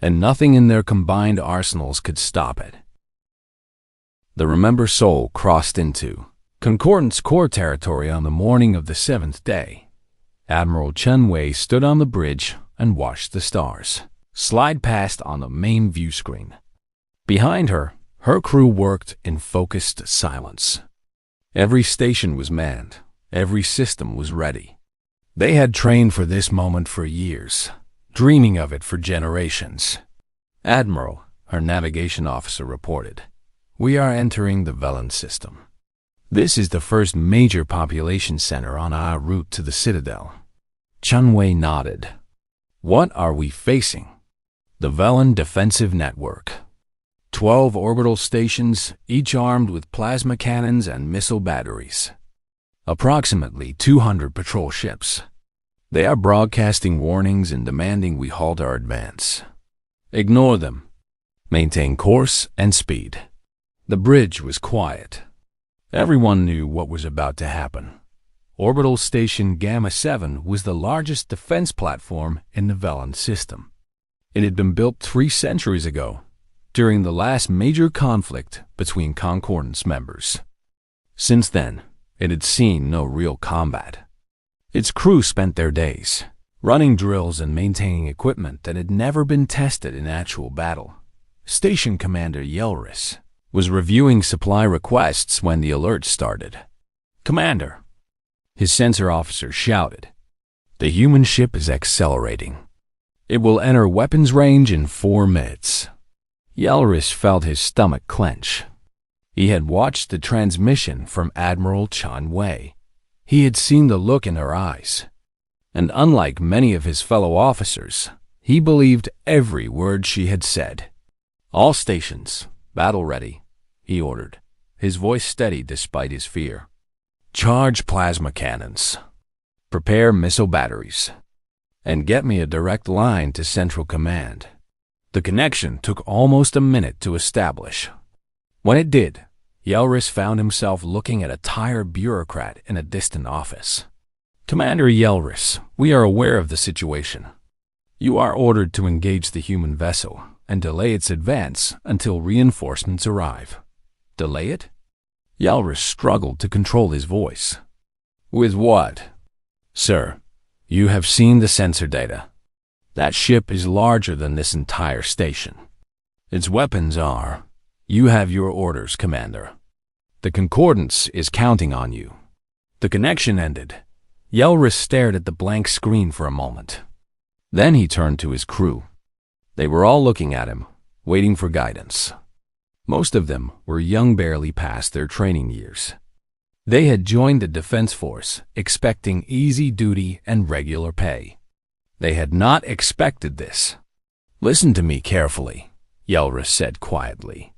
and nothing in their combined arsenals could stop it. The Remember Soul crossed into Concordant's core territory on the morning of the 7th day. Admiral Chen Wei stood on the bridge and watched the stars slide past on the main view screen. Behind her, her crew worked in focused silence. Every station was manned. Every system was ready. They had trained for this moment for years, dreaming of it for generations. Admiral, her navigation officer, reported, "We are entering the Velen system. This is the first major population center on our route to the Citadel." Chen Wei nodded. "What are we facing?" "The Velen Defensive Network. 12 orbital stations, each armed with plasma cannons and missile batteries. Approximately 200 patrol ships. They are broadcasting warnings and demanding we halt our advance. Ignore them. Maintain course and speed." The bridge was quiet. Everyone knew what was about to happen. Orbital Station Gamma 7 was the largest defense platform in the Velen system. It had been built 3 centuries ago, during the last major conflict between Concordance members. Since then, it had seen no real combat. Its crew spent their days running drills and maintaining equipment that had never been tested in actual battle. Station Commander Yelris was reviewing supply requests when the alert started. "Commander," his sensor officer shouted, "the human ship is accelerating. It will enter weapons range in 4 minutes." Yelris felt his stomach clench. He had watched the transmission from Admiral Chen Wei. He had seen the look in her eyes. And unlike many of his fellow officers, he believed every word she had said. "All stations, battle ready," he ordered, his voice steady despite his fear. "Charge plasma cannons. Prepare missile batteries. And get me a direct line to Central Command." The connection took almost a minute to establish. When it did, Yelris found himself looking at a tired bureaucrat in a distant office. "Commander Yelris, we are aware of the situation. You are ordered to engage the human vessel and delay its advance until reinforcements arrive." "Delay it?" Yelris struggled to control his voice. "With what?" "Sir, you have seen the sensor data. That ship is larger than this entire station. Its weapons are... You have your orders, Commander. The Concordance is counting on you." The connection ended. Yelris stared at the blank screen for a moment. Then he turned to his crew. They were all looking at him, waiting for guidance. Most of them were young, barely past their training years. They had joined the Defense Force, expecting easy duty and regular pay. They had not expected this. "Listen to me carefully," Yelris said quietly.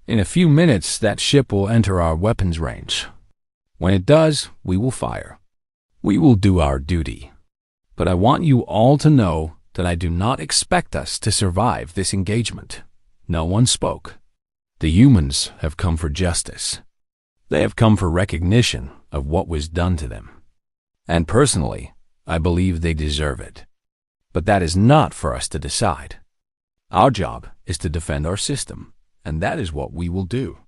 "In a few minutes, that ship will enter our weapons range. When it does, we will fire. We will do our duty. But I want you all to know that I do not expect us to survive this engagement." No one spoke. The humans have come for justice. They have come for recognition of what was done to them. And personally, I believe they deserve it. But that is not for us to decide. Our job is to defend our system, and that is what we will do.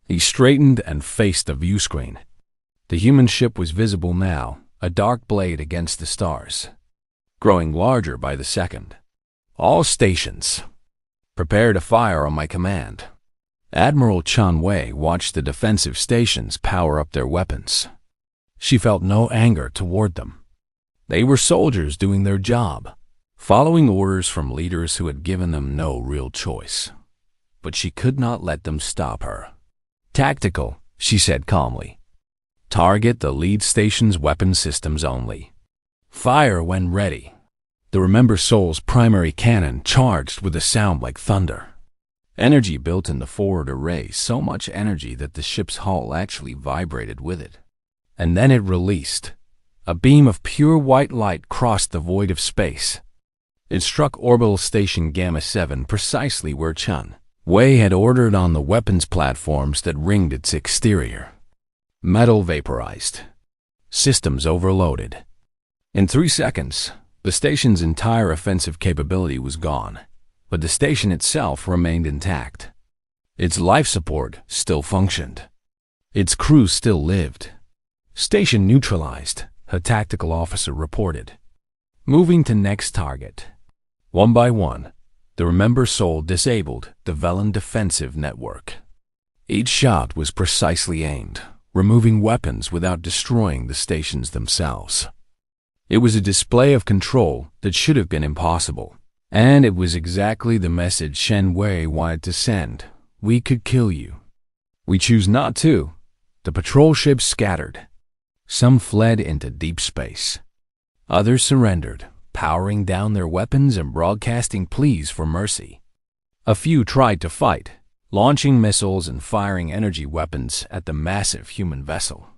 He straightened and faced the view screen. The human ship was visible now, a dark blade against the stars, growing larger by the second. "All stations, prepare to fire on my command." Admiral Chen Wei watched the defensive stations power up their weapons. She felt no anger toward them. They were soldiers doing their job, following orders from leaders who had given them no real choice. But she could not let them stop her. "Tactical," she said calmly. "Target the lead station's weapon systems only. Fire when ready." The Remember Soul's primary cannon charged with a sound like thunder. Energy built in the forward array, so much energy that the ship's hull actually vibrated with it. And then it released. A beam of pure white light crossed the void of space. It struck orbital station Gamma 7 precisely where Chen Wei had ordered on the weapons platforms that ringed its exterior. Metal vaporized. Systems overloaded. In 3 seconds, the station's entire offensive capability was gone, but the station itself remained intact. Its life support still functioned. Its crew still lived. Station neutralized, a tactical officer reported. Moving to next target. One by one, the Remember Soul disabled the Velen defensive network. Each shot was precisely aimed, removing weapons without destroying the stations themselves. It was a display of control that should have been impossible, and it was exactly the message Shen Wei wanted to send. We could kill you. We choose not to. The patrol ships scattered. Some fled into deep space. Others surrendered, powering down their weapons and broadcasting pleas for mercy. A few tried to fight, launching missiles and firing energy weapons at the massive human vessel.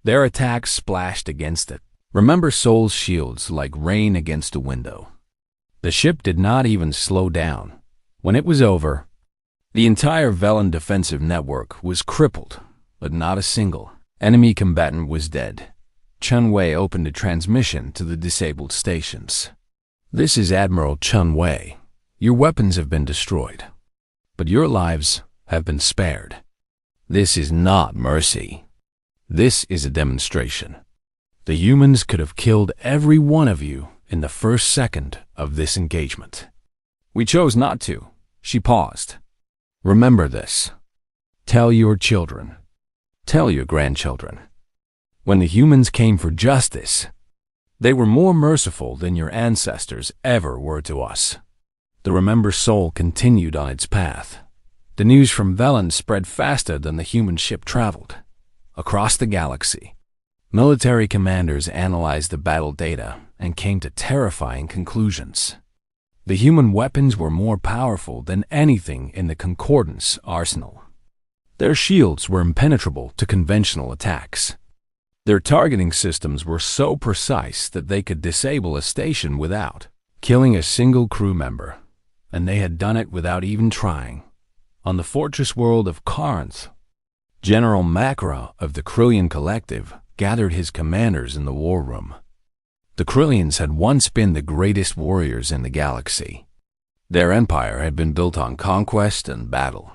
Their attacks splashed against it. Remember Soul's shields like rain against a window. The ship did not even slow down. When it was over, the entire Velen defensive network was crippled, but not a single enemy combatant was dead. Chun Wei opened a transmission to the disabled stations. This is Admiral Chun Wei. Your weapons have been destroyed, but your lives have been spared. This is not mercy. This is a demonstration. The humans could have killed every one of you in the first second of this engagement. We chose not to. She paused. Remember this. Tell your children. Tell your grandchildren. When the humans came for justice, they were more merciful than your ancestors ever were to us. The Remember Soul continued on its path. The news from Velen spread faster than the human ship traveled. Across the galaxy, military commanders analyzed the battle data and came to terrifying conclusions. The human weapons were more powerful than anything in the Concordance arsenal. Their shields were impenetrable to conventional attacks. Their targeting systems were so precise that they could disable a station without killing a single crew member, and they had done it without even trying. On the fortress world of Corinth, General Macra of the Krillian Collective gathered his commanders in the war room. The Krillians had once been the greatest warriors in the galaxy. Their empire had been built on conquest and battle.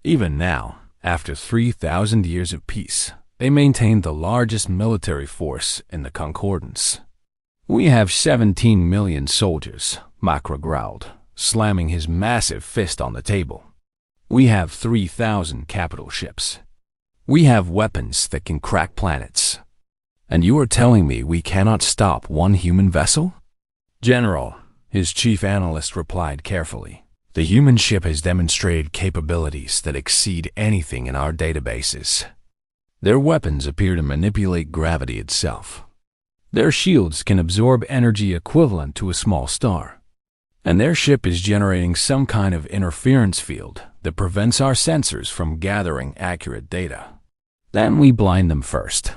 Even now, after 3,000 years of peace, they maintained the largest military force in the Concordance. We have 17 million soldiers, Macra growled, slamming his massive fist on the table. We have 3,000 capital ships. We have weapons that can crack planets. And you are telling me we cannot stop one human vessel? General, his chief analyst replied carefully, the human ship has demonstrated capabilities that exceed anything in our databases. Their weapons appear to manipulate gravity itself. Their shields can absorb energy equivalent to a small star. And their ship is generating some kind of interference field that prevents our sensors from gathering accurate data. Then we blind them first.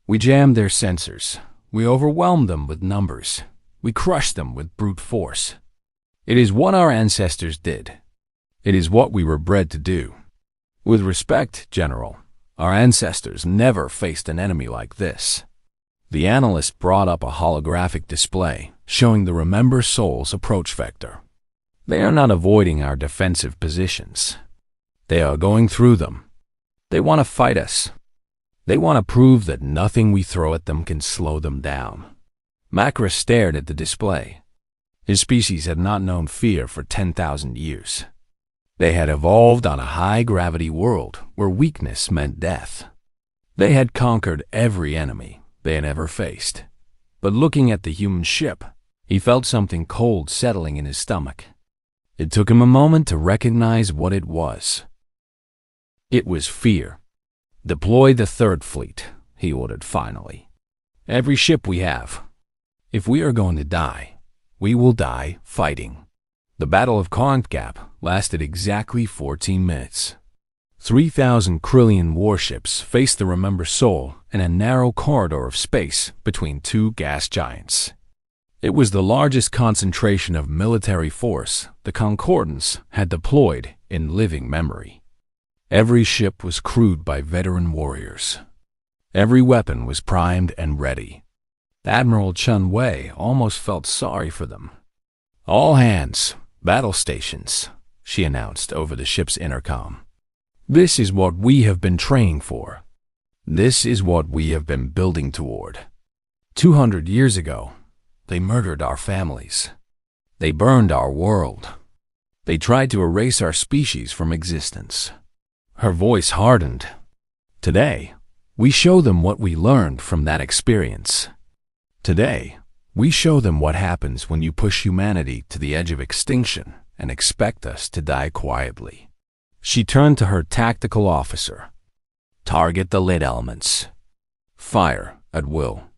We jam their sensors. We overwhelm them with numbers. We crush them with brute force. It is what our ancestors did. It is what we were bred to do. With respect, General, our ancestors never faced an enemy like this. The analyst brought up a holographic display showing the Remember Soul's approach vector. They are not avoiding our defensive positions. They are going through them. They want to fight us. They want to prove that nothing we throw at them can slow them down. Macra stared at the display. His species had not known fear for 10,000 years. They had evolved on a high-gravity world where weakness meant death. They had conquered every enemy they had ever faced. But looking at the human ship, he felt something cold settling in his stomach. It took him a moment to recognize what it was. It was fear. Deploy the third fleet, he ordered finally. Every ship we have. If we are going to die, we will die fighting. The Battle of Corinth Gap lasted exactly 14 minutes. 3,000 Krillian warships faced the Remember Soul in a narrow corridor of space between two gas giants. It was the largest concentration of military force the Concordance had deployed in living memory. Every ship was crewed by veteran warriors. Every weapon was primed and ready. Admiral Chun Wei almost felt sorry for them. "All hands, battle stations," she announced over the ship's intercom. "This is what we have been training for. This is what we have been building toward. 200 years ago, they murdered our families. They burned our world. They tried to erase our species from existence." Her voice hardened. "Today, we show them what we learned from that experience. Today, we show them what happens when you push humanity to the edge of extinction and expect us to die quietly." She turned to her tactical officer. "Target the lid elements. Fire at will."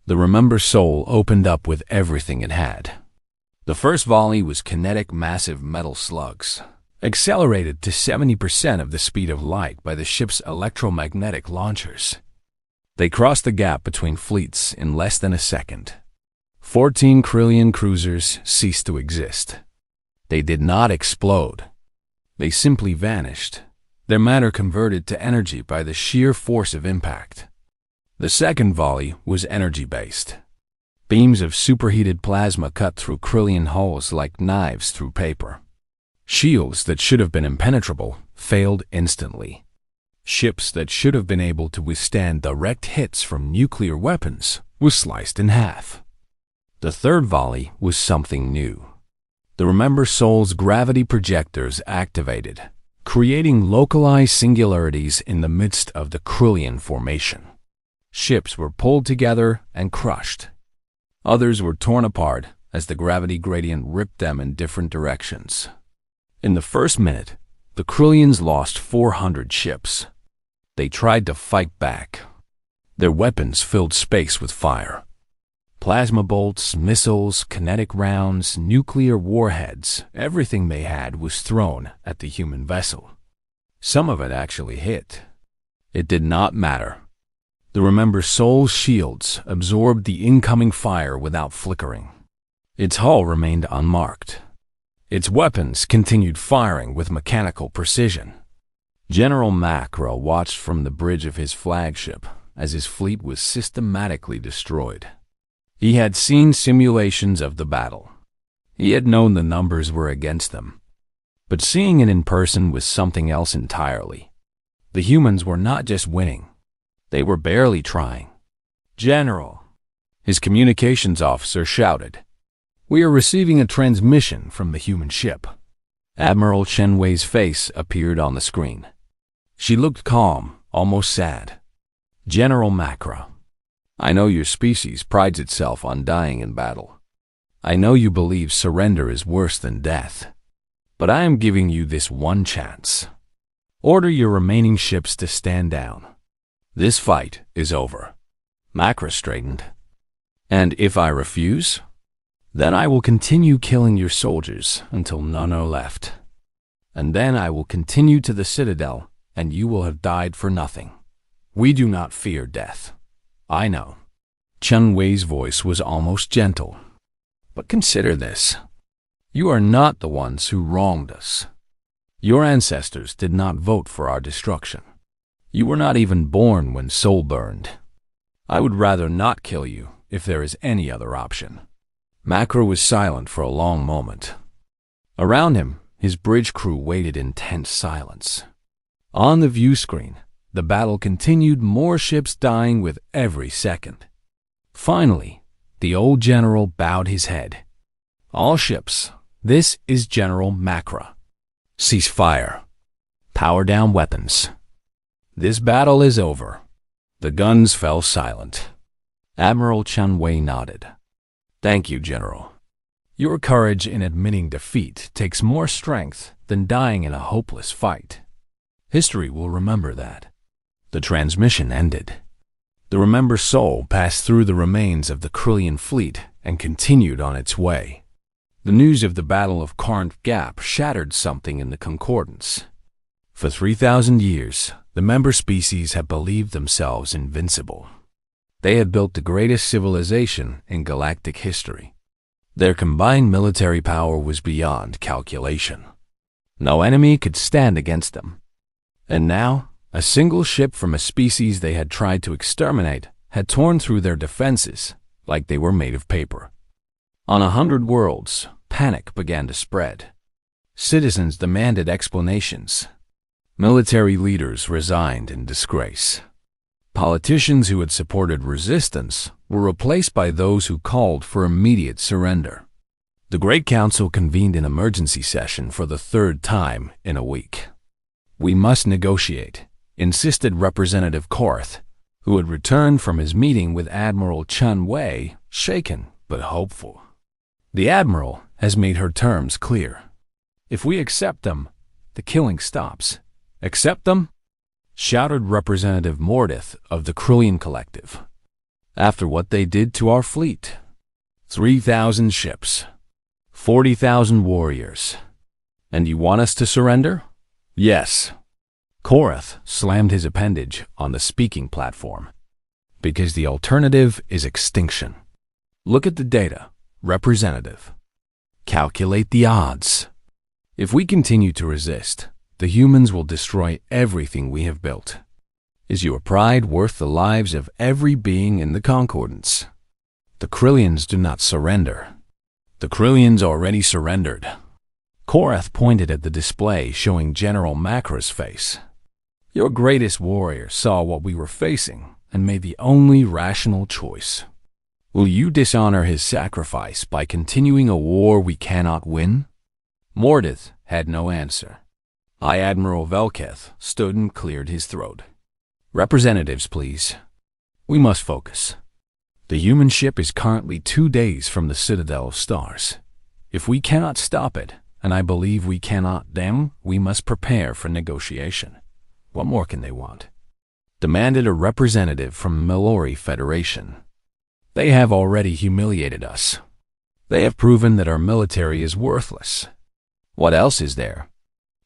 The Remember Soul opened up with everything it had. The first volley was kinetic massive metal slugs, accelerated to 70% of the speed of light by the ship's electromagnetic launchers. They crossed the gap between fleets in less than a second. 14 Krillian cruisers ceased to exist. They did not explode. They simply vanished, their matter converted to energy by the sheer force of impact. The second volley was energy-based. Beams of superheated plasma cut through Krillian hulls like knives through paper. Shields that should have been impenetrable failed instantly. Ships that should have been able to withstand direct hits from nuclear weapons were sliced in half. The third volley was something new. The Remember Soul's gravity projectors activated, creating localized singularities in the midst of the Krillian formation. Ships were pulled together and crushed. Others were torn apart as the gravity gradient ripped them in different directions. In the first minute, the Krillians lost 400 ships. They tried to fight back. Their weapons filled space with fire. Plasma bolts, missiles, kinetic rounds, nuclear warheads, everything they had was thrown at the human vessel. Some of it actually hit. It did not matter. The Remember Soul's shields absorbed the incoming fire without flickering. Its hull remained unmarked. Its weapons continued firing with mechanical precision. General Macro watched from the bridge of his flagship as his fleet was systematically destroyed. He had seen simulations of the battle. He had known the numbers were against them. But seeing it in person was something else entirely. The humans were not just winning. They were barely trying. "General," his communications officer shouted, "we are receiving a transmission from the human ship." Admiral Chen Wei's face appeared on the screen. She looked calm, almost sad. "General Macro, I know your species prides itself on dying in battle. I know you believe surrender is worse than death. But I am giving you this one chance. Order your remaining ships to stand down. This fight is over." Macro straightened. "And if I refuse? Then I will continue killing your soldiers until none are left. And then I will continue to the Citadel, and you will have died for nothing. We do not fear death. I know." Chun Wei's voice was almost gentle. "But consider this. You are not the ones who wronged us. Your ancestors did not vote for our destruction. You were not even born when Soul burned. I would rather not kill you if there is any other option." Macro was silent for a long moment. Around him, his bridge crew waited in tense silence. On the view screen, the battle continued, more ships dying with every second. Finally, the old general bowed his head. "All ships, this is General Macro. Cease fire. Power down weapons. This battle is over." The guns fell silent. Admiral Chun Wei nodded. "Thank you, General. Your courage in admitting defeat takes more strength than dying in a hopeless fight. History will remember that." The transmission ended. The Remember Soul passed through the remains of the Krillian fleet and continued on its way. The news of the Battle of Corinth Gap shattered something in the concordance. For 3,000 years, the member species had believed themselves invincible. They had built the greatest civilization in galactic history. Their combined military power was beyond calculation. No enemy could stand against them. And now, A single ship from a species they had tried to exterminate had torn through their defenses like they were made of paper. On 100 worlds, panic began to spread. Citizens demanded explanations. Military leaders resigned in disgrace. Politicians who had supported resistance were replaced by those who called for immediate surrender. The Great Council convened an emergency session for the third time in a week. "We must negotiate," insisted Representative Korath, who had returned from his meeting with Admiral Chun Wei, shaken but hopeful. "The Admiral has made her terms clear. If we accept them, the killing stops." "Accept them?" shouted Representative Mordith of the Krillian Collective. "After what they did to our fleet. 3,000 ships, 40,000 warriors. And you want us to surrender?" "Yes." Korath slammed his appendage on the speaking platform. "Because the alternative is extinction. Look at the data, Representative. Calculate the odds. If we continue to resist, the humans will destroy everything we have built. Is your pride worth the lives of every being in the Concordance? The Krillians do not surrender. The Krillians already surrendered." Korath pointed at the display showing General Makra's face. "Your greatest warrior saw what we were facing and made the only rational choice. Will you dishonor his sacrifice by continuing a war we cannot win?" Mordith had no answer. High Admiral Velketh stood and cleared his throat. "Representatives, please. We must focus. The human ship is currently 2 days from the Citadel of Stars. If we cannot stop it, and I believe we cannot, then we must prepare for negotiation. What more can they want?" demanded a representative from Milori Federation. "They have already humiliated us. They have proven that our military is worthless. What else is there?"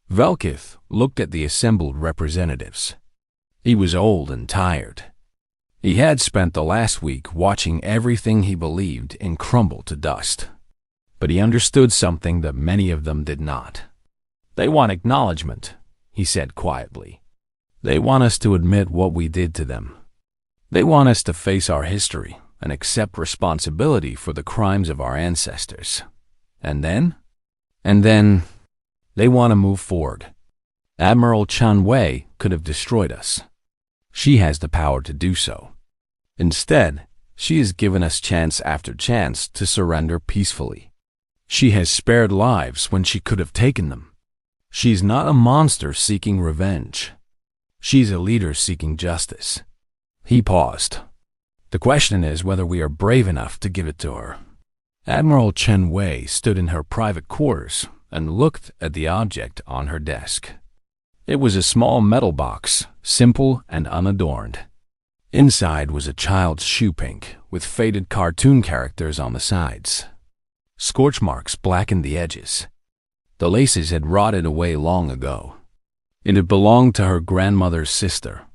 Velketh looked at the assembled representatives. He was old and tired. He had spent the last week watching everything he believed in crumble to dust. But he understood something that many of them did not. "They want acknowledgement," he said quietly. "They want us to admit what we did to them. They want us to face our history and accept responsibility for the crimes of our ancestors. And then they want to move forward. Admiral Chun Wei could have destroyed us. She has the power to do so. Instead, she has given us chance after chance to surrender peacefully. She has spared lives when she could have taken them. She's not a monster seeking revenge. She's a leader seeking justice." He paused. "The question is whether we are brave enough to give it to her." Admiral Chun Wei stood in her private quarters and looked at the object on her desk. It was a small metal box, simple and unadorned. Inside was a child's shoe pink with faded cartoon characters on the sides. Scorch marks blackened the edges. The laces had rotted away long ago. It had belonged to her grandmother's sister,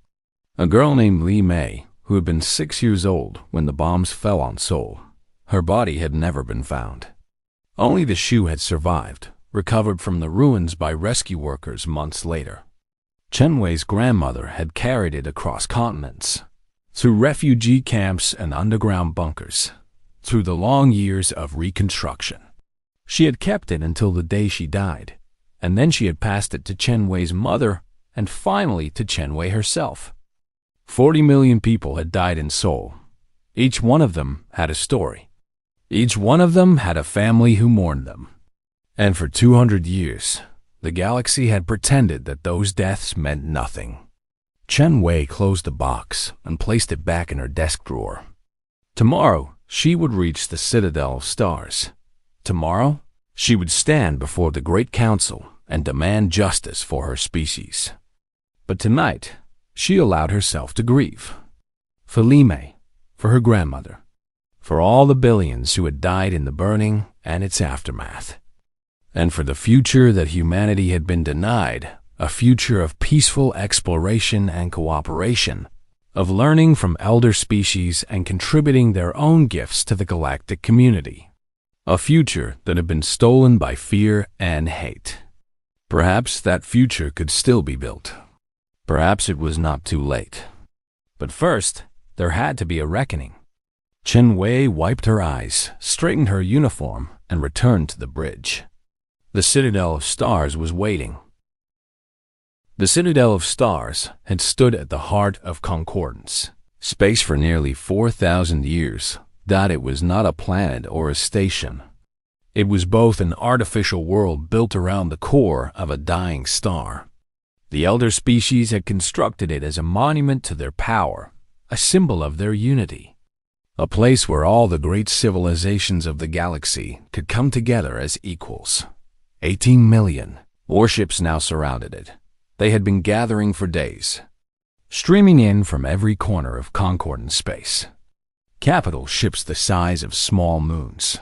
a girl named Li Mei, who had been 6 years old when the bombs fell on Seoul. Her body had never been found. Only the shoe had survived, recovered from the ruins by rescue workers months later. Chun Wei's grandmother had carried it across continents, through refugee camps and underground bunkers, through the long years of reconstruction. She had kept it until the day she died, and then she had passed it to Chun Wei's mother and finally to Chun Wei herself. 40 million people had died in Seoul. Each one of them had a story. Each one of them had a family who mourned them. And for 200 years, the galaxy had pretended that those deaths meant nothing. Chun Wei closed the box and placed it back in her desk drawer. Tomorrow, she would reach the Citadel of Stars. Tomorrow, she would stand before the Great Council and demand justice for her species. But tonight, she allowed herself to grieve. For Li Mei, for her grandmother, for all the billions who had died in the burning and its aftermath, and for the future that humanity had been denied, a future of peaceful exploration and cooperation, of learning from elder species and contributing their own gifts to the galactic community. A future that had been stolen by fear and hate. Perhaps that future could still be built. Perhaps it was not too late. But first, there had to be a reckoning. Chen Wei wiped her eyes, straightened her uniform, and returned to the bridge. The Citadel of Stars was waiting. The Citadel of Stars had stood at the heart of concordance, space for nearly 4,000 years. It was not a planet or a station. It was both an artificial world built around the core of a dying star. The elder species had constructed it as a monument to their power, a symbol of their unity. A place where all the great civilizations of the galaxy could come together as equals. 18 million warships now surrounded it. They had been gathering for days, streaming in from every corner of concordant space. Capital ships the size of small moons.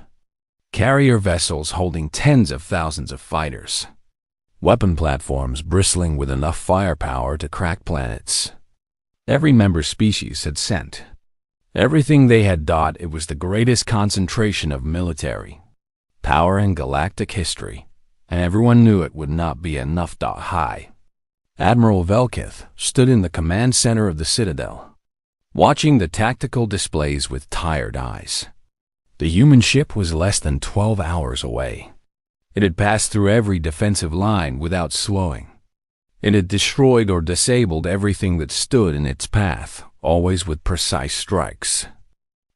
Carrier vessels holding tens of thousands of fighters. Weapon platforms bristling with enough firepower to crack planets. Every member species had sent. Everything they had dot, it was the greatest concentration of military power in galactic history, and everyone knew it would not be enough. High Admiral Velkith stood in the command center of the Citadel, watching the tactical displays with tired eyes. The human ship was less than 12 hours away. It had passed through every defensive line without slowing. It had destroyed or disabled everything that stood in its path, always with precise strikes.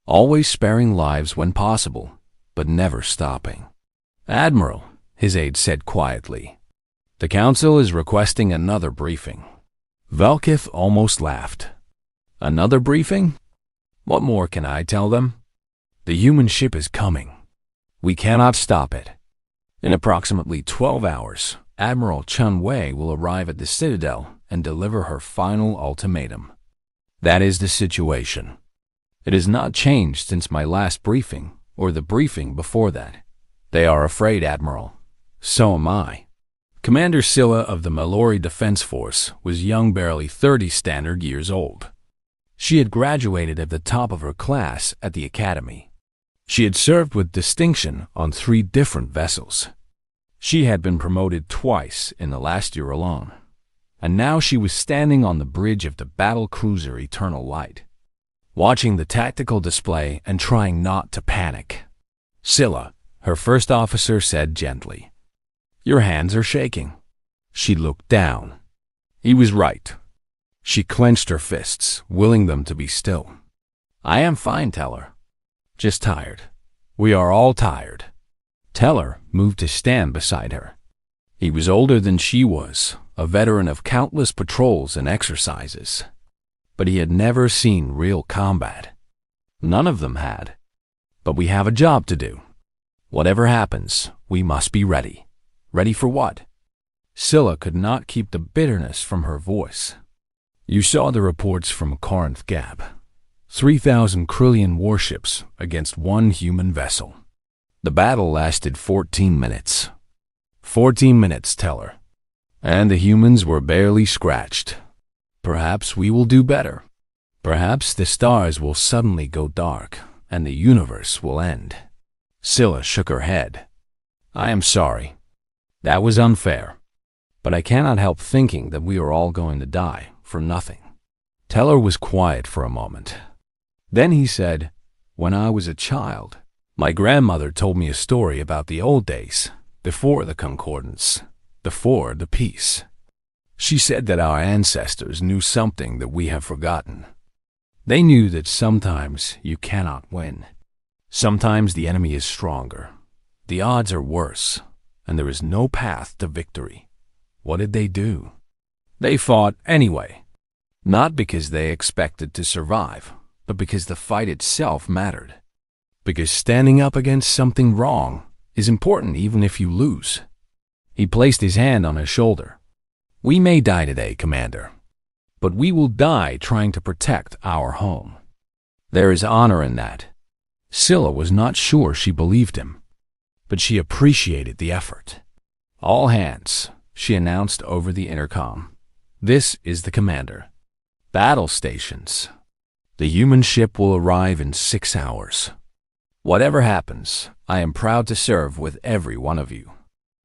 Always sparing lives when possible, but never stopping. "Admiral," his aide said quietly, "the Council is requesting another briefing." Velkith almost laughed. "Another briefing? What more can I tell them?" "The human ship is coming. We cannot stop it. In approximately 12 hours, Admiral Chen Wei will arrive at the Citadel and deliver her final ultimatum. That is the situation. It has not changed since my last briefing, or the briefing before that. They are afraid, Admiral. So am I." Commander Scylla of the Mallory Defense Force was young, barely 30 standard years old. She had graduated at the top of her class at the academy. She had served with distinction on 3 different vessels. She had been promoted twice in the last year alone, and now she was standing on the bridge of the battle cruiser Eternal Light, watching the tactical display and trying not to panic. "Scylla," her first officer said gently, "your hands are shaking." She looked down. He was right. She clenched her fists, willing them to be still. "I am fine, Teller. Just tired. We are all tired." Teller moved to stand beside her. He was older than she was, a veteran of countless patrols and exercises. But he had never seen real combat. None of them had. "But we have a job to do. Whatever happens, we must be ready." "Ready for what?" Scylla could not keep the bitterness from her voice. "You saw the reports from Corinth Gap. 3,000 Krillian warships against 1 human vessel. The battle lasted 14 minutes. 14 minutes, Teller. And the humans were barely scratched. Perhaps we will do better. Perhaps the stars will suddenly go dark and the universe will end." Scylla shook her head. "I am sorry. That was unfair. But I cannot help thinking that we are all going to die for nothing." Teller was quiet for a moment. Then he said, "When I was a child, my grandmother told me a story about the old days, before the concordance, before the peace. She said that our ancestors knew something that we have forgotten. They knew that sometimes you cannot win. Sometimes the enemy is stronger. The odds are worse, and there is no path to victory. What did they do? They fought anyway, not because they expected to survive, but because the fight itself mattered. Because standing up against something wrong is important even if you lose." He placed his hand on her shoulder. "We may die today, Commander, but we will die trying to protect our home. There is honor in that." Scylla was not sure she believed him, but she appreciated the effort. "All hands," she announced over the intercom. "This is the commander. Battle stations. The human ship will arrive in 6 hours. Whatever happens, I am proud to serve with every one of you."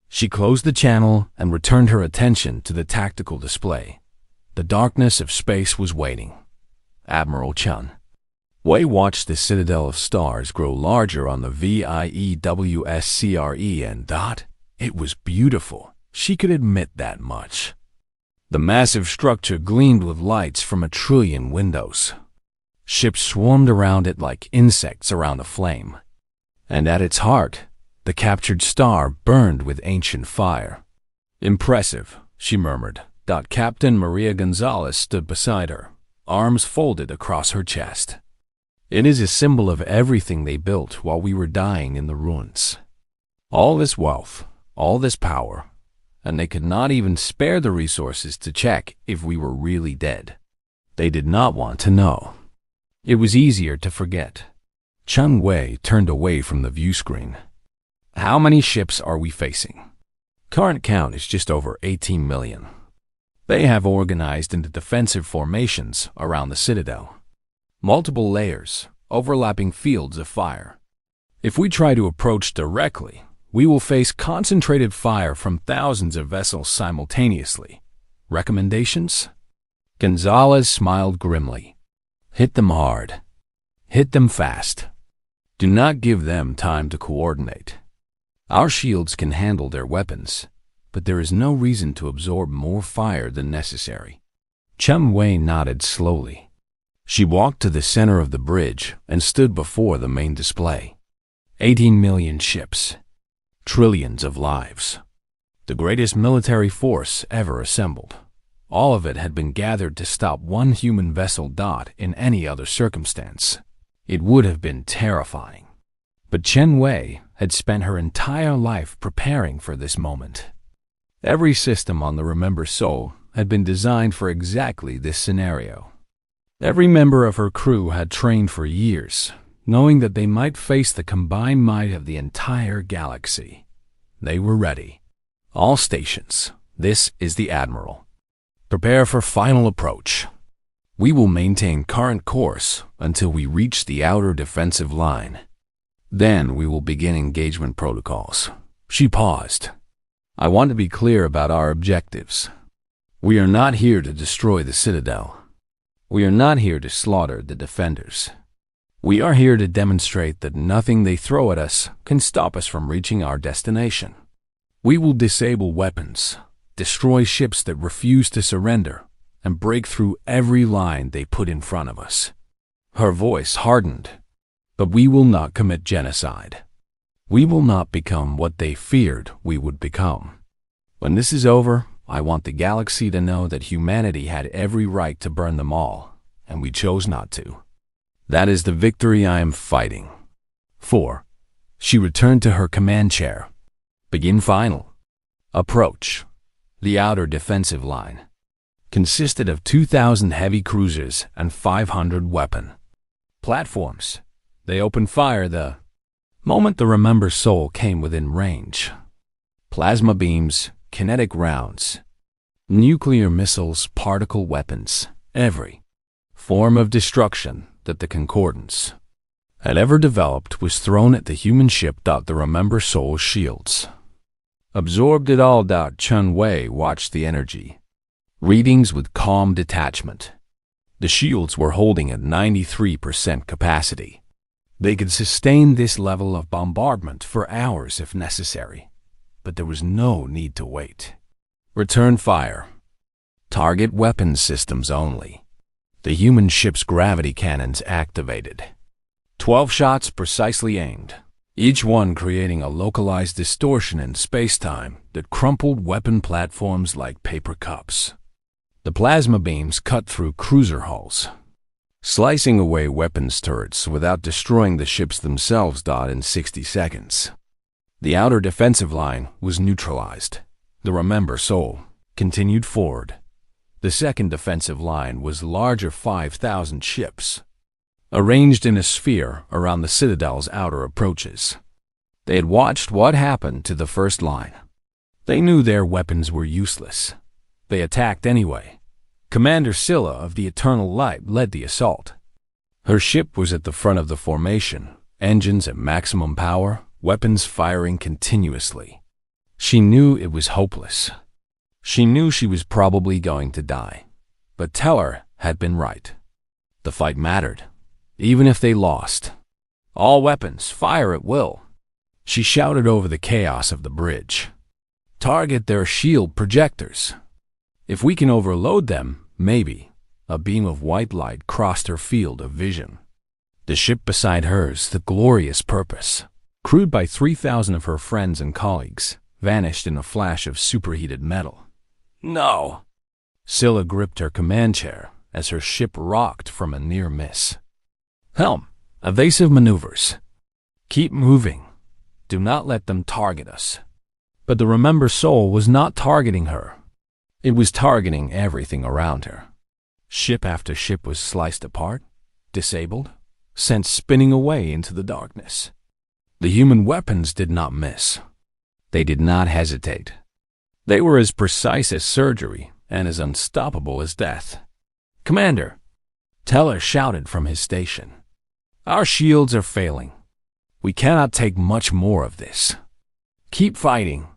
She closed the channel and returned her attention to the tactical display. The darkness of space was waiting. Admiral Chun Wei watched the citadel of stars grow larger on the VIEWSCRE and ... It was beautiful. She could admit that much. The massive structure gleamed with lights from 1 trillion windows. Ships swarmed around it like insects around a flame. And at its heart, the captured star burned with ancient fire. "Impressive," she murmured. Captain Maria Gonzalez stood beside her, arms folded across her chest. "It is a symbol of everything they built while we were dying in the ruins. All this wealth, all this power, and they could not even spare the resources to check if we were really dead. They did not want to know. It was easier to forget." Chun Wei turned away from the view screen. "How many ships are we facing?" "Current count is just over 18 million. They have organized into defensive formations around the citadel. Multiple layers, overlapping fields of fire. If we try to approach directly, we will face concentrated fire from thousands of vessels simultaneously. Recommendations?" Gonzalez smiled grimly. "Hit them hard. Hit them fast. Do not give them time to coordinate. Our shields can handle their weapons, but there is no reason to absorb more fire than necessary." Chun Wei nodded slowly. She walked to the center of the bridge and stood before the main display. 18 million ships. Trillions of lives. The greatest military force ever assembled. All of it had been gathered to stop one human vessel. In any other circumstance, it would have been terrifying. But Chun Wei had spent her entire life preparing for this moment. Every system on the Remember Soul had been designed for exactly this scenario. Every member of her crew had trained for years, knowing that they might face the combined might of the entire galaxy. They were ready. "All stations, this is the Admiral. Prepare for final approach. We will maintain current course until we reach the outer defensive line. Then we will begin engagement protocols." She paused. "I want to be clear about our objectives. We are not here to destroy the citadel. We are not here to slaughter the defenders. We are here to demonstrate that nothing they throw at us can stop us from reaching our destination. We will disable weapons, destroy ships that refuse to surrender, and break through every line they put in front of us." Her voice hardened. "But we will not commit genocide. We will not become what they feared we would become. When this is over, I want the galaxy to know that humanity had every right to burn them all, and we chose not to. That is the victory I am fighting." 4. She returned to her command chair. "Begin final. Approach." The outer defensive line consisted of 2,000 heavy cruisers and 500 weapon platforms. They opened fire the moment the Remember Soul came within range. Plasma beams, kinetic rounds, nuclear missiles, particle weapons, every form of destruction that the Concordance had ever developed was thrown at the human ship. The Remember Soul shields absorbed it all. Chun Wei watched the energy readings with calm detachment. The shields were holding at 93% capacity. They could sustain this level of bombardment for hours if necessary, but there was no need to wait. Return fire. Target weapon systems only. The human ship's gravity cannons activated. 12 shots precisely aimed, each one creating a localized distortion in space-time that crumpled weapon platforms like paper cups. The plasma beams cut through cruiser hulls, slicing away weapons turrets without destroying the ships themselves. In 60 seconds, the outer defensive line was neutralized. The Remember Soul continued forward. The second defensive line was larger 5,000 ships, arranged in a sphere around the citadel's outer approaches. They had watched what happened to the first line. They knew their weapons were useless. They attacked anyway. Commander Scylla of the Eternal Light led the assault. Her ship was at the front of the formation, engines at maximum power, weapons firing continuously. She knew it was hopeless. She knew she was probably going to die. But Teller had been right. The fight mattered, even if they lost. All weapons, fire at will. She shouted over the chaos of the bridge. Target their shield projectors. If we can overload them, maybe. A beam of white light crossed her field of vision. The ship beside hers, the glorious Purpose, crewed by 3,000 of her friends and colleagues, vanished in a flash of superheated metal. No! Scylla gripped her command chair as her ship rocked from a near miss. Helm, evasive maneuvers. Keep moving. Do not let them target us. But the Remember Soul was not targeting her. It was targeting everything around her. Ship after ship was sliced apart, disabled, sent spinning away into the darkness. The human weapons did not miss. They did not hesitate. They were as precise as surgery and as unstoppable as death. Commander, Teller shouted from his station. Our shields are failing. We cannot take much more of this. Keep fighting.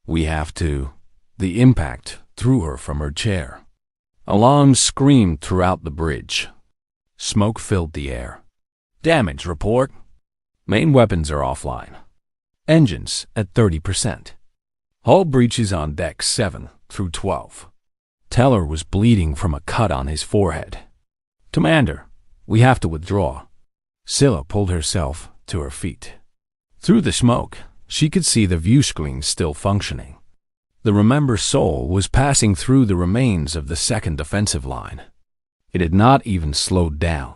We have to. The impact threw her from her chair. Alarms screamed throughout the bridge. Smoke filled the air. Damage report. Main weapons are offline. Engines at 30%. Hull breaches on decks 7 through 12. Teller was bleeding from a cut on his forehead. Commander, we have to withdraw. Scylla pulled herself to her feet. Through the smoke, she could see the view screen still functioning. The Remember Soul was passing through the remains of the second defensive line. It had not even slowed down.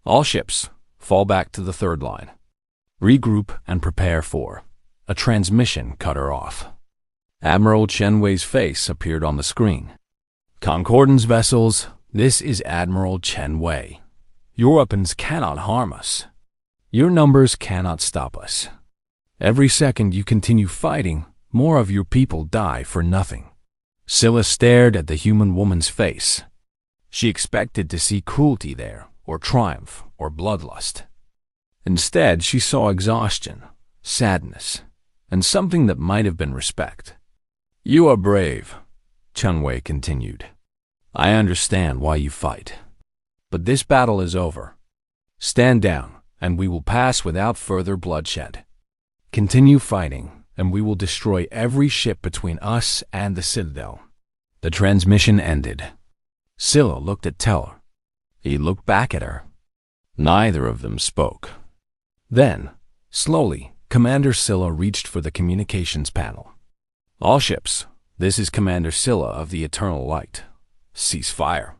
All ships, fall back to the third line. Regroup and prepare for. A transmission cut her off. Admiral Chen Wei's face appeared on the screen. Concordance vessels, this is Admiral Chen Wei. Your weapons cannot harm us. Your numbers cannot stop us. Every second you continue fighting, more of your people die for nothing. Scylla stared at the human woman's face. She expected to see cruelty there, or triumph, or bloodlust. Instead, she saw exhaustion, sadness, and something that might have been respect. You are brave, Chen Wei continued. I understand why you fight. But this battle is over. Stand down, and we will pass without further bloodshed. Continue fighting, and we will destroy every ship between us and the Citadel. The transmission ended. Scylla looked at Teller. He looked back at her. Neither of them spoke. Then, slowly, Commander Scylla reached for the communications panel. All ships, this is Commander Scylla of the Eternal Light. Cease fire.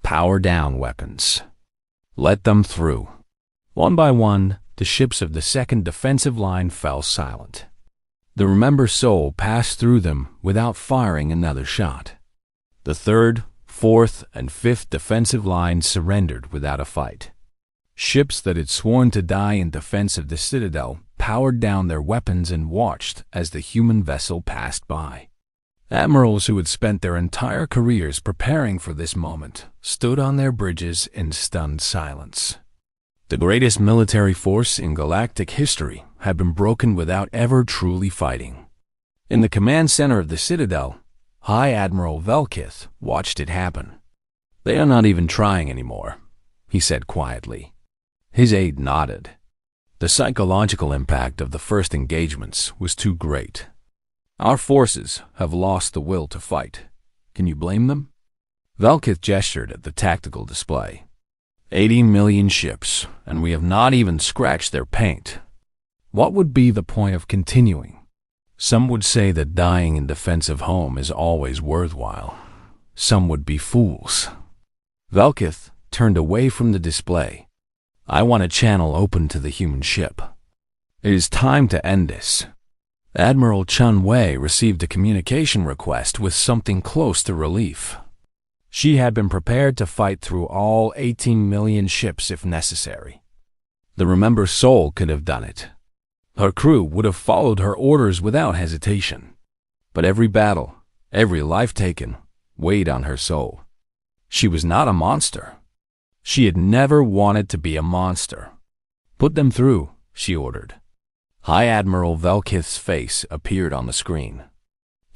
Power down weapons. Let them through. One by one, the ships of the second defensive line fell silent. The Remember Soul passed through them without firing another shot. The third, fourth, and fifth defensive lines surrendered without a fight. Ships that had sworn to die in defense of the Citadel powered down their weapons and watched as the human vessel passed by. Admirals who had spent their entire careers preparing for this moment stood on their bridges in stunned silence. The greatest military force in galactic history had been broken without ever truly fighting. In the command center of the Citadel, High Admiral Velkith watched it happen. They are not even trying anymore, he said quietly. His aide nodded. The psychological impact of the first engagements was too great. Our forces have lost the will to fight. Can you blame them? Velkith gestured at the tactical display. 80 million ships, and we have not even scratched their paint. What would be the point of continuing? Some would say that dying in defense of home is always worthwhile. Some would be fools. Velkith turned away from the display. I want a channel open to the human ship. It is time to end this. Admiral Chen Wei received a communication request with something close to relief. She had been prepared to fight through all 18 million ships if necessary. The Remember Soul could have done it. Her crew would have followed her orders without hesitation. But every battle, every life taken, weighed on her soul. She was not a monster. She had never wanted to be a monster. Put them through, she ordered. High Admiral Velkith's face appeared on the screen.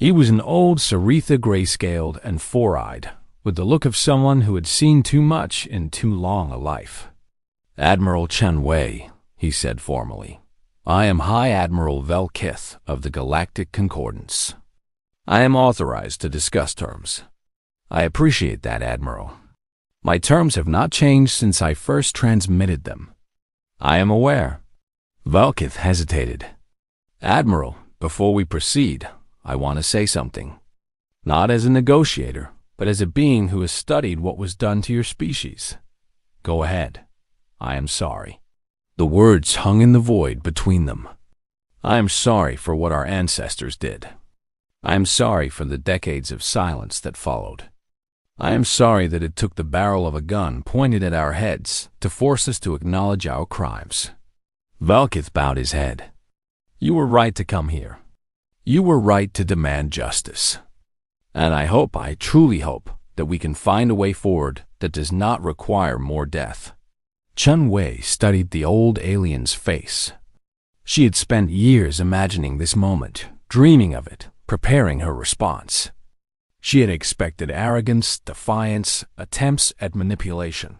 He was an old Saritha, gray-scaled and four-eyed, with the look of someone who had seen too much in too long a life. "Admiral Chen Wei," he said formally. "I am High Admiral Velkith of the Galactic Concordance. I am authorized to discuss terms." "I appreciate that, Admiral. My terms have not changed since I first transmitted them." "I am aware." Velkith hesitated. "Admiral, before we proceed, I want to say something. Not as a negotiator, but as a being who has studied what was done to your species." "Go ahead." "I am sorry." The words hung in the void between them. "I am sorry for what our ancestors did. I am sorry for the decades of silence that followed. I am sorry that it took the barrel of a gun pointed at our heads to force us to acknowledge our crimes." Velkith bowed his head. "You were right to come here. You were right to demand justice. And I truly hope, that we can find a way forward that does not require more death." Chen Wei studied the old alien's face. She had spent years imagining this moment, dreaming of it, preparing her response. She had expected arrogance, defiance, attempts at manipulation.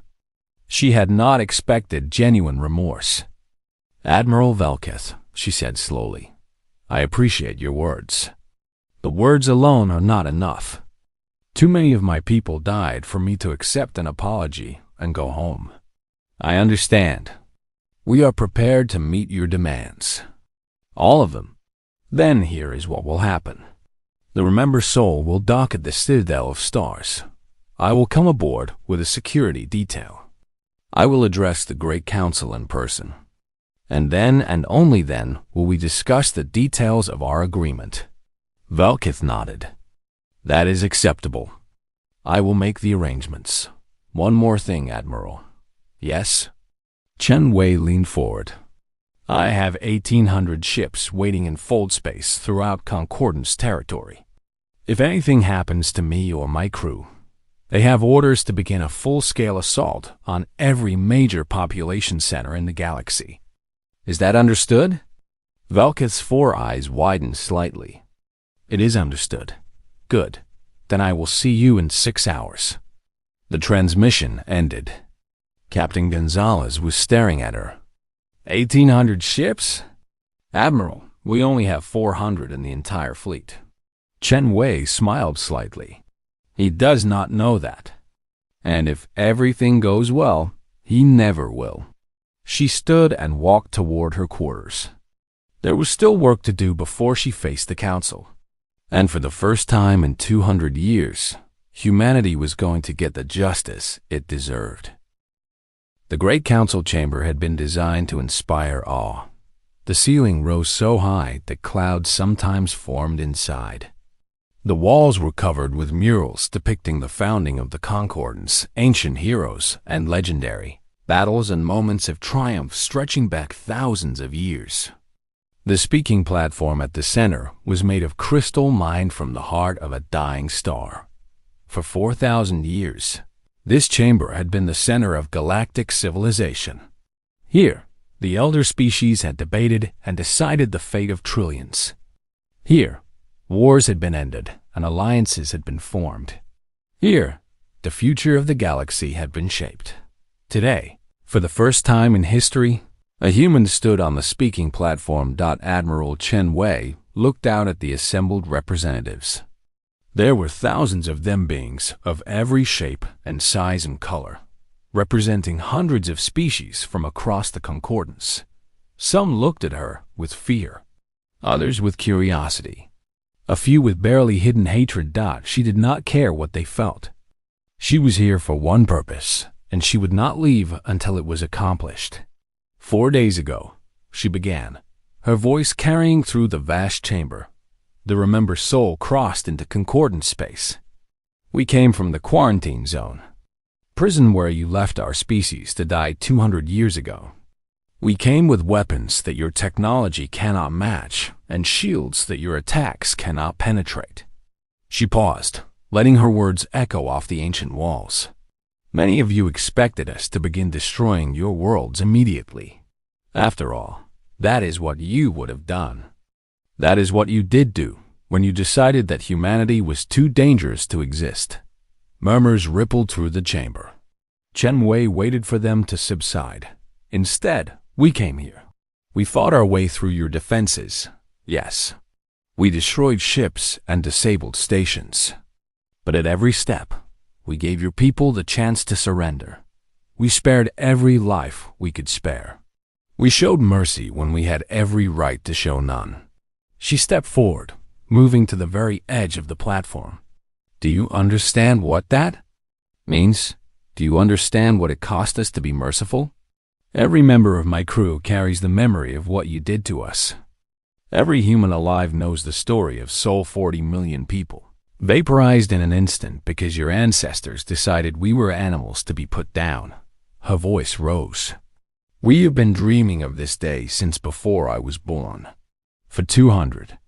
She had not expected genuine remorse. "Admiral Velkith," she said slowly, "I appreciate your words. The words alone are not enough. Too many of my people died for me to accept an apology and go home. I understand. We are prepared to meet your demands. All of them. Then here is what will happen. The Remember Soul will dock at the Citadel of Stars. I will come aboard with a security detail. I will address the Great Council in person. And then and only then will we discuss the details of our agreement." Velkith nodded. "That is acceptable. I will make the arrangements. One more thing, Admiral." "Yes?" Chen Wei leaned forward. "I have 1,800 ships waiting in fold space throughout Concordance territory. If anything happens to me or my crew, they have orders to begin a full-scale assault on every major population center in the galaxy. Is that understood?" Velkith's four eyes widened slightly. "It is understood." "Good. Then I will see you in 6 hours." The transmission ended. Captain Gonzalez was staring at her. 1,800 ships? "Admiral, we only have 400 in the entire fleet." Chen Wei smiled slightly. "He does not know that. And if everything goes well, he never will." She stood and walked toward her quarters. There was still work to do before she faced the council. And for the first time in 200 years, humanity was going to get the justice it deserved. The Great Council chamber had been designed to inspire awe. The ceiling rose so high that clouds sometimes formed inside. The walls were covered with murals depicting the founding of the Concordance, ancient heroes, and legendary battles and moments of triumph stretching back thousands of years. The speaking platform at the center was made of crystal mined from the heart of a dying star. For 4,000 years, this chamber had been the center of galactic civilization. Here, the elder species had debated and decided the fate of trillions. Here, wars had been ended and alliances had been formed. Here, the future of the galaxy had been shaped. Today, for the first time in history, a human stood on the speaking platform. Admiral Chen Wei looked out at the assembled representatives. There were thousands of them, beings of every shape and size and color, representing hundreds of species from across the Concordance. Some looked at her with fear, others with curiosity, a few with barely hidden hatred. She did not care what they felt. She was here for one purpose, and she would not leave until it was accomplished. 4 days ago, she began, her voice carrying through the vast chamber. The Remember Soul crossed into Concordance space. "We came from the quarantine zone, prison where you left our species to die 200 years ago. We came with weapons that your technology cannot match and shields that your attacks cannot penetrate." She paused, letting her words echo off the ancient walls. "Many of you expected us to begin destroying your worlds immediately. After all, that is what you would have done. That is what you did do when you decided that humanity was too dangerous to exist. Murmurs rippled through the chamber. Chen Wei waited for them to subside. Instead, we came here. We fought our way through your defenses, yes. We destroyed ships and disabled stations. But at every step, we gave your people the chance to surrender. We spared every life we could spare. We showed mercy when we had every right to show none. She stepped forward, moving to the very edge of the platform. Do you understand what that means? Do you understand what it cost us to be merciful? Every member of my crew carries the memory of what you did to us. Every human alive knows the story of 40 million people, vaporized in an instant because your ancestors decided we were animals to be put down. Her voice rose. We have been dreaming of this day since before I was born. For 200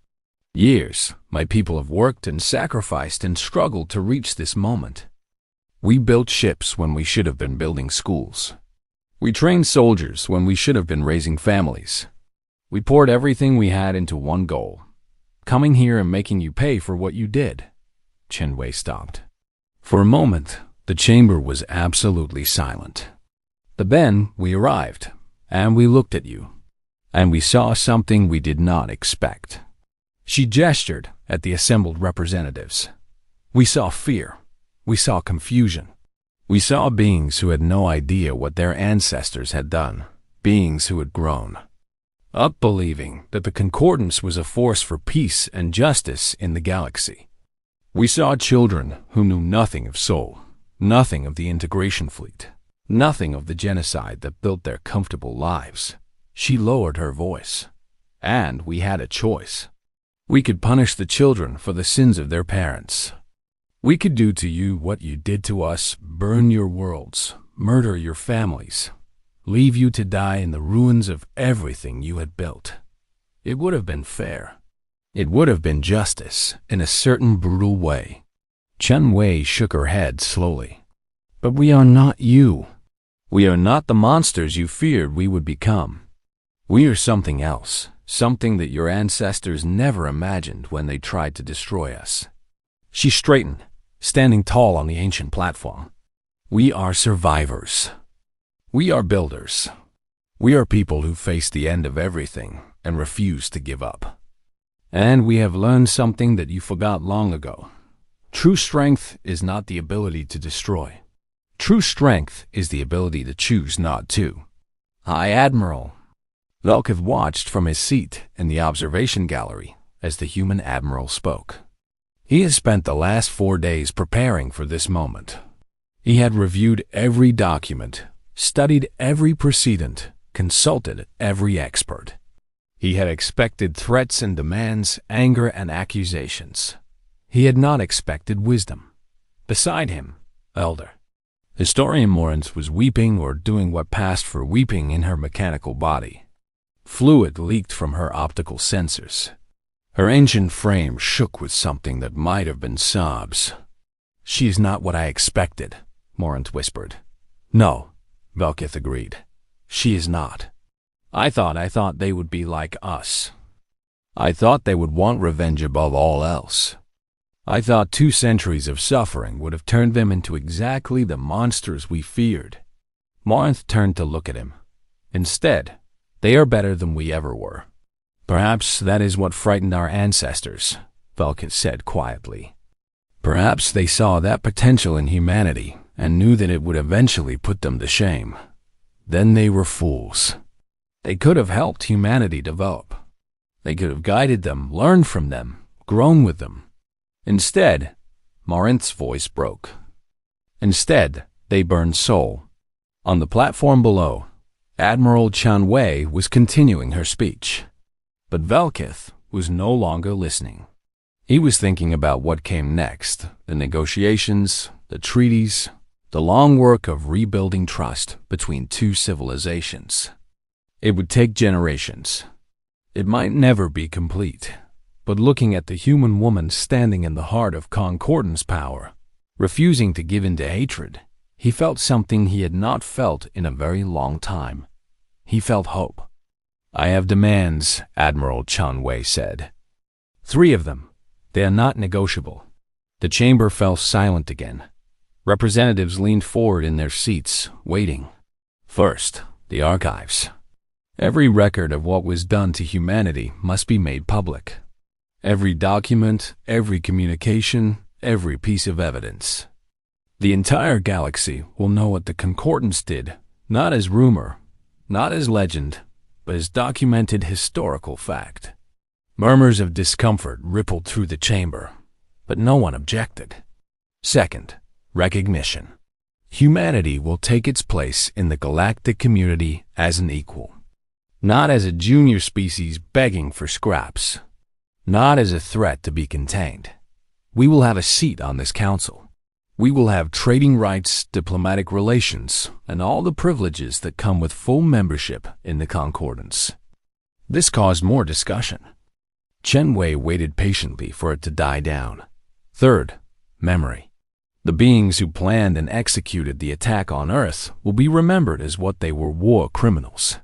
years, my people have worked and sacrificed and struggled to reach this moment. We built ships when we should have been building schools. We trained soldiers when we should have been raising families. We poured everything we had into one goal, coming here and making you pay for what you did. Chen Wei stopped. For a moment, the chamber was absolutely silent. But then we arrived, and we looked at you, and we saw something we did not expect. She gestured at the assembled representatives. We saw fear. We saw confusion. We saw beings who had no idea what their ancestors had done, beings who had grown up believing that the Concordance was a force for peace and justice in the galaxy. We saw children who knew nothing of Sol, nothing of the integration fleet, nothing of the genocide that built their comfortable lives. She lowered her voice, and we had a choice. We could punish the children for the sins of their parents. We could do to you what you did to us, burn your worlds, murder your families, leave you to die in the ruins of everything you had built. It would have been fair. It would have been justice in a certain brutal way. Chen Wei shook her head slowly. But we are not you. We are not the monsters you feared we would become. We are something else, something that your ancestors never imagined when they tried to destroy us. She straightened, standing tall on the ancient platform. We are survivors. We are builders. We are people who face the end of everything and refuse to give up. And we have learned something that you forgot long ago. True strength is not the ability to destroy. True strength is the ability to choose not to. High Admiral. Velkith watched from his seat in the observation gallery as the human admiral spoke. He has spent the last 4 days preparing for this moment. He had reviewed every document, studied every precedent, consulted every expert. He had expected threats and demands, anger and accusations. He had not expected wisdom. Beside him, Elder. Historian Morans was weeping or doing what passed for weeping in her mechanical body. Fluid leaked from her optical sensors. Her ancient frame shook with something that might have been sobs. She is not what I expected, Morant whispered. No, Velkith agreed. She is not. I thought they would be like us. I thought they would want revenge above all else. I thought 2 centuries of suffering would have turned them into exactly the monsters we feared. Morinth turned to look at him. Instead, they are better than we ever were. Perhaps that is what frightened our ancestors, Velkith said quietly. Perhaps they saw that potential in humanity and knew that it would eventually put them to shame. Then they were fools. They could have helped humanity develop. They could have guided them, learned from them, grown with them. Instead, Morinth's voice broke. Instead, they burned Sol. On the platform below, Admiral Chen Wei was continuing her speech. But Velkith was no longer listening. He was thinking about what came next, the negotiations, the treaties, the long work of rebuilding trust between 2 civilizations. It would take generations. It might never be complete. But looking at the human woman standing in the heart of Concordance power, refusing to give in to hatred, he felt something he had not felt in a very long time. He felt hope. I have demands, Admiral Chen Wei said. 3 of them, They are not negotiable. The chamber fell silent again. Representatives leaned forward in their seats, waiting. First, the archives. Every record of what was done to humanity must be made public. Every document, every communication, every piece of evidence. The entire galaxy will know what the Concordance did, not as rumor, not as legend, but as documented historical fact. Murmurs of discomfort rippled through the chamber, but no one objected. Second, recognition. Humanity will take its place in the galactic community as an equal. Not as a junior species begging for scraps. Not as a threat to be contained. We will have a seat on this council. We will have trading rights, diplomatic relations, and all the privileges that come with full membership in the Concordance. This caused more discussion. Chen Wei waited patiently for it to die down. Third, memory. The beings who planned and executed the attack on Earth will be remembered as what they were: war criminals.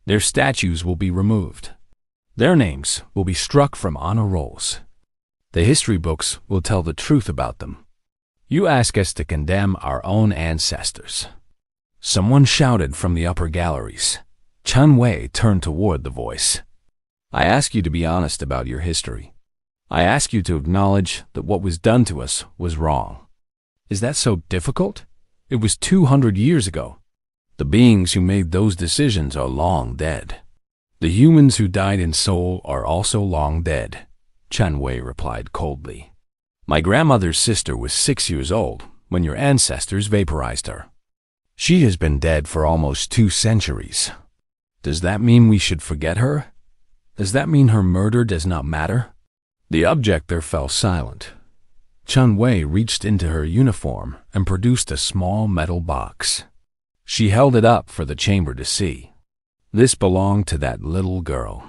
Their statues will be removed. Their names will be struck from honor rolls. The history books will tell the truth about them. You ask us to condemn our own ancestors. Someone shouted from the upper galleries. Chen Wei turned toward the voice. I ask you to be honest about your history. I ask you to acknowledge that what was done to us was wrong. Is that so difficult? It was 200 years ago. The beings who made those decisions are long dead. The humans who died in soul are also long dead, Chen Wei replied coldly. My grandmother's sister was 6 years old when your ancestors vaporized her. She has been dead for almost 2 centuries. Does that mean we should forget her? Does that mean her murder does not matter? The objector fell silent. Chen Wei reached into her uniform and produced a small metal box. She held it up for the chamber to see. This belonged to that little girl.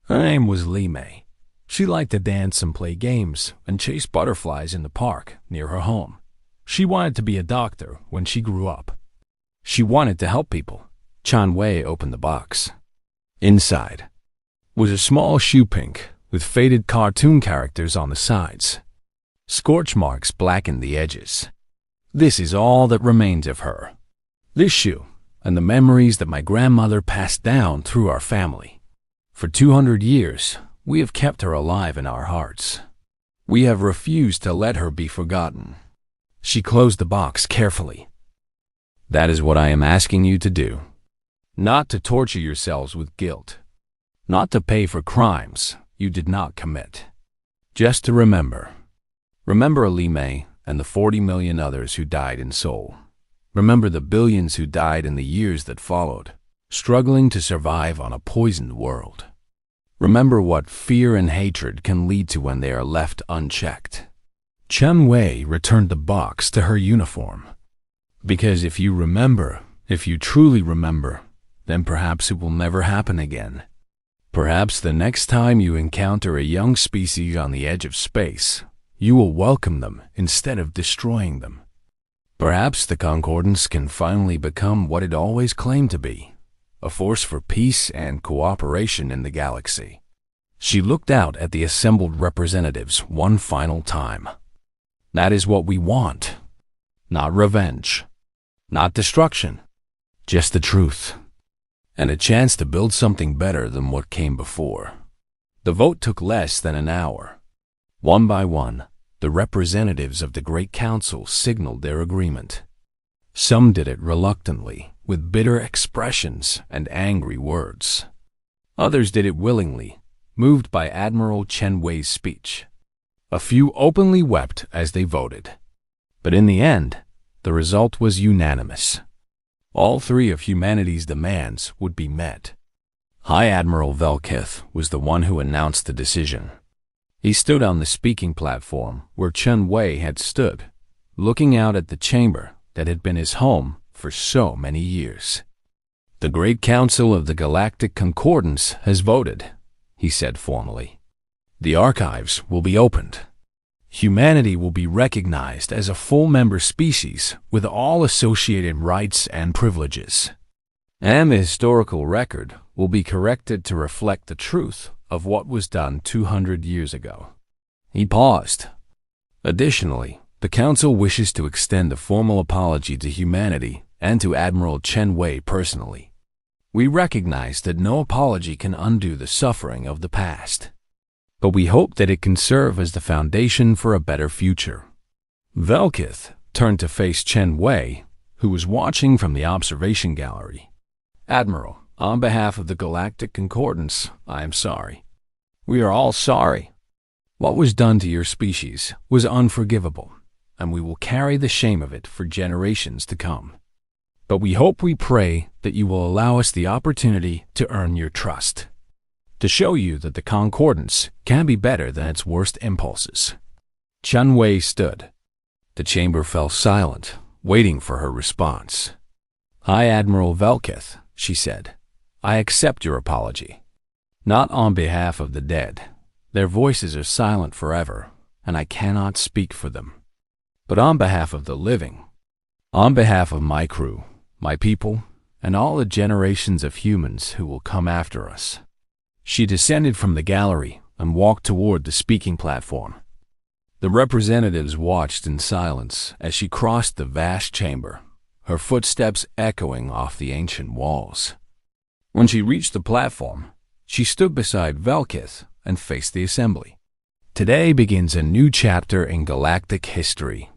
Her name was Li Mei. She liked to dance and play games and chase butterflies in the park near her home. She wanted to be a doctor when she grew up. She wanted to help people. Chen Wei opened the box. Inside was a small shoe pink with faded cartoon characters on the sides. Scorch marks blackened the edges. This is all that remains of her. This shoe and the memories that my grandmother passed down through our family. For 200 years, we have kept her alive in our hearts. We have refused to let her be forgotten. She closed the box carefully. That is what I am asking you to do. Not to torture yourselves with guilt. Not to pay for crimes you did not commit. Just to remember. Remember Li Mei and the 40 million others who died in Seoul. Remember the billions who died in the years that followed, struggling to survive on a poisoned world. Remember what fear and hatred can lead to when they are left unchecked. Chen Wei returned the box to her uniform. Because if you remember, if you truly remember, then perhaps it will never happen again. Perhaps the next time you encounter a young species on the edge of space, you will welcome them instead of destroying them. Perhaps the Concordance can finally become what it always claimed to be, a force for peace and cooperation in the galaxy. She looked out at the assembled representatives one final time. That is what we want. Not revenge. Not destruction. Just the truth. And a chance to build something better than what came before. The vote took less than an hour. One by one, the representatives of the Great Council signaled their agreement. Some did it reluctantly, with bitter expressions and angry words. Others did it willingly, moved by Admiral Chen Wei's speech. A few openly wept as they voted. But in the end, the result was unanimous. All 3 of humanity's demands would be met. High Admiral Velkith was the one who announced the decision. He stood on the speaking platform where Chen Wei had stood, looking out at the chamber that had been his home for so many years. The Great Council of the Galactic Concordance has voted, he said formally. The archives will be opened. Humanity will be recognized as a full member species with all associated rights and privileges. And the historical record will be corrected to reflect the truth of what was done 200 years ago. He paused. Additionally, the Council wishes to extend a formal apology to humanity and to Admiral Chen Wei personally. We recognize that no apology can undo the suffering of the past, but we hope that it can serve as the foundation for a better future. Velkith turned to face Chen Wei, who was watching from the observation gallery. Admiral, on behalf of the Galactic Concordance, I am sorry. We are all sorry. What was done to your species was unforgivable, and we will carry the shame of it for generations to come. But we pray that you will allow us the opportunity to earn your trust, to show you that the Concordance can be better than its worst impulses. Chen Wei stood. The chamber fell silent, waiting for her response. "I, Admiral Velkith," she said. "I accept your apology. Not on behalf of the dead. Their voices are silent forever, and I cannot speak for them. But on behalf of the living, on behalf of my crew, my people, and all the generations of humans who will come after us." She descended from the gallery and walked toward the speaking platform. The representatives watched in silence as she crossed the vast chamber, her footsteps echoing off the ancient walls. When she reached the platform, she stood beside Velkith and faced the assembly. Today begins a new chapter in galactic history.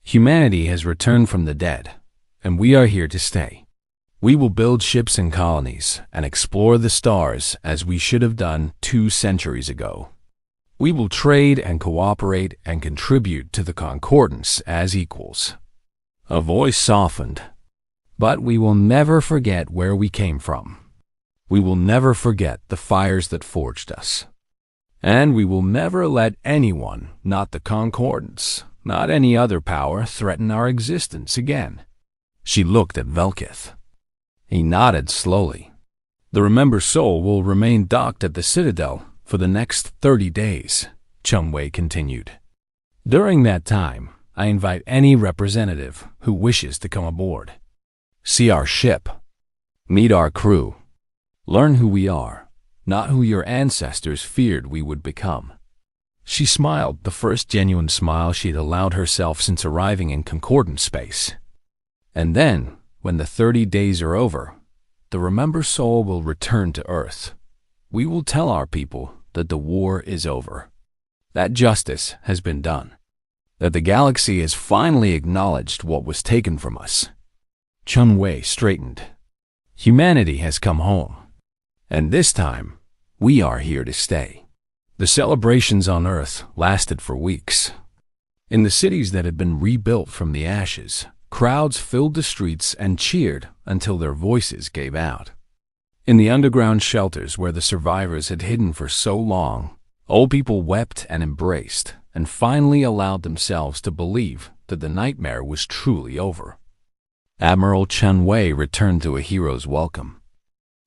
Humanity has returned from the dead, and we are here to stay. We will build ships and colonies and explore the stars as we should have done 2 centuries ago. We will trade and cooperate and contribute to the Concordance as equals. A voice softened. But we will never forget where we came from. We will never forget the fires that forged us. And we will never let anyone, not the Concordance, not any other power, threaten our existence again. She looked at Velkith. He nodded slowly. The Remember Soul will remain docked at the Citadel for the next 30 days, Chen Wei continued. During that time, I invite any representative who wishes to come aboard. See our ship. Meet our crew. Learn who we are, not who your ancestors feared we would become. She smiled, the first genuine smile she had allowed herself since arriving in Concordance space. And then, when the 30 days are over, the Remember Soul will return to Earth. We will tell our people that the war is over, that justice has been done, that the galaxy has finally acknowledged what was taken from us. Chen Wei straightened. Humanity has come home, and this time, we are here to stay. The celebrations on Earth lasted for weeks. In the cities that had been rebuilt from the ashes, crowds filled the streets and cheered until their voices gave out. In the underground shelters where the survivors had hidden for so long, old people wept and embraced, and finally allowed themselves to believe that the nightmare was truly over. Admiral Chen Wei returned to a hero's welcome.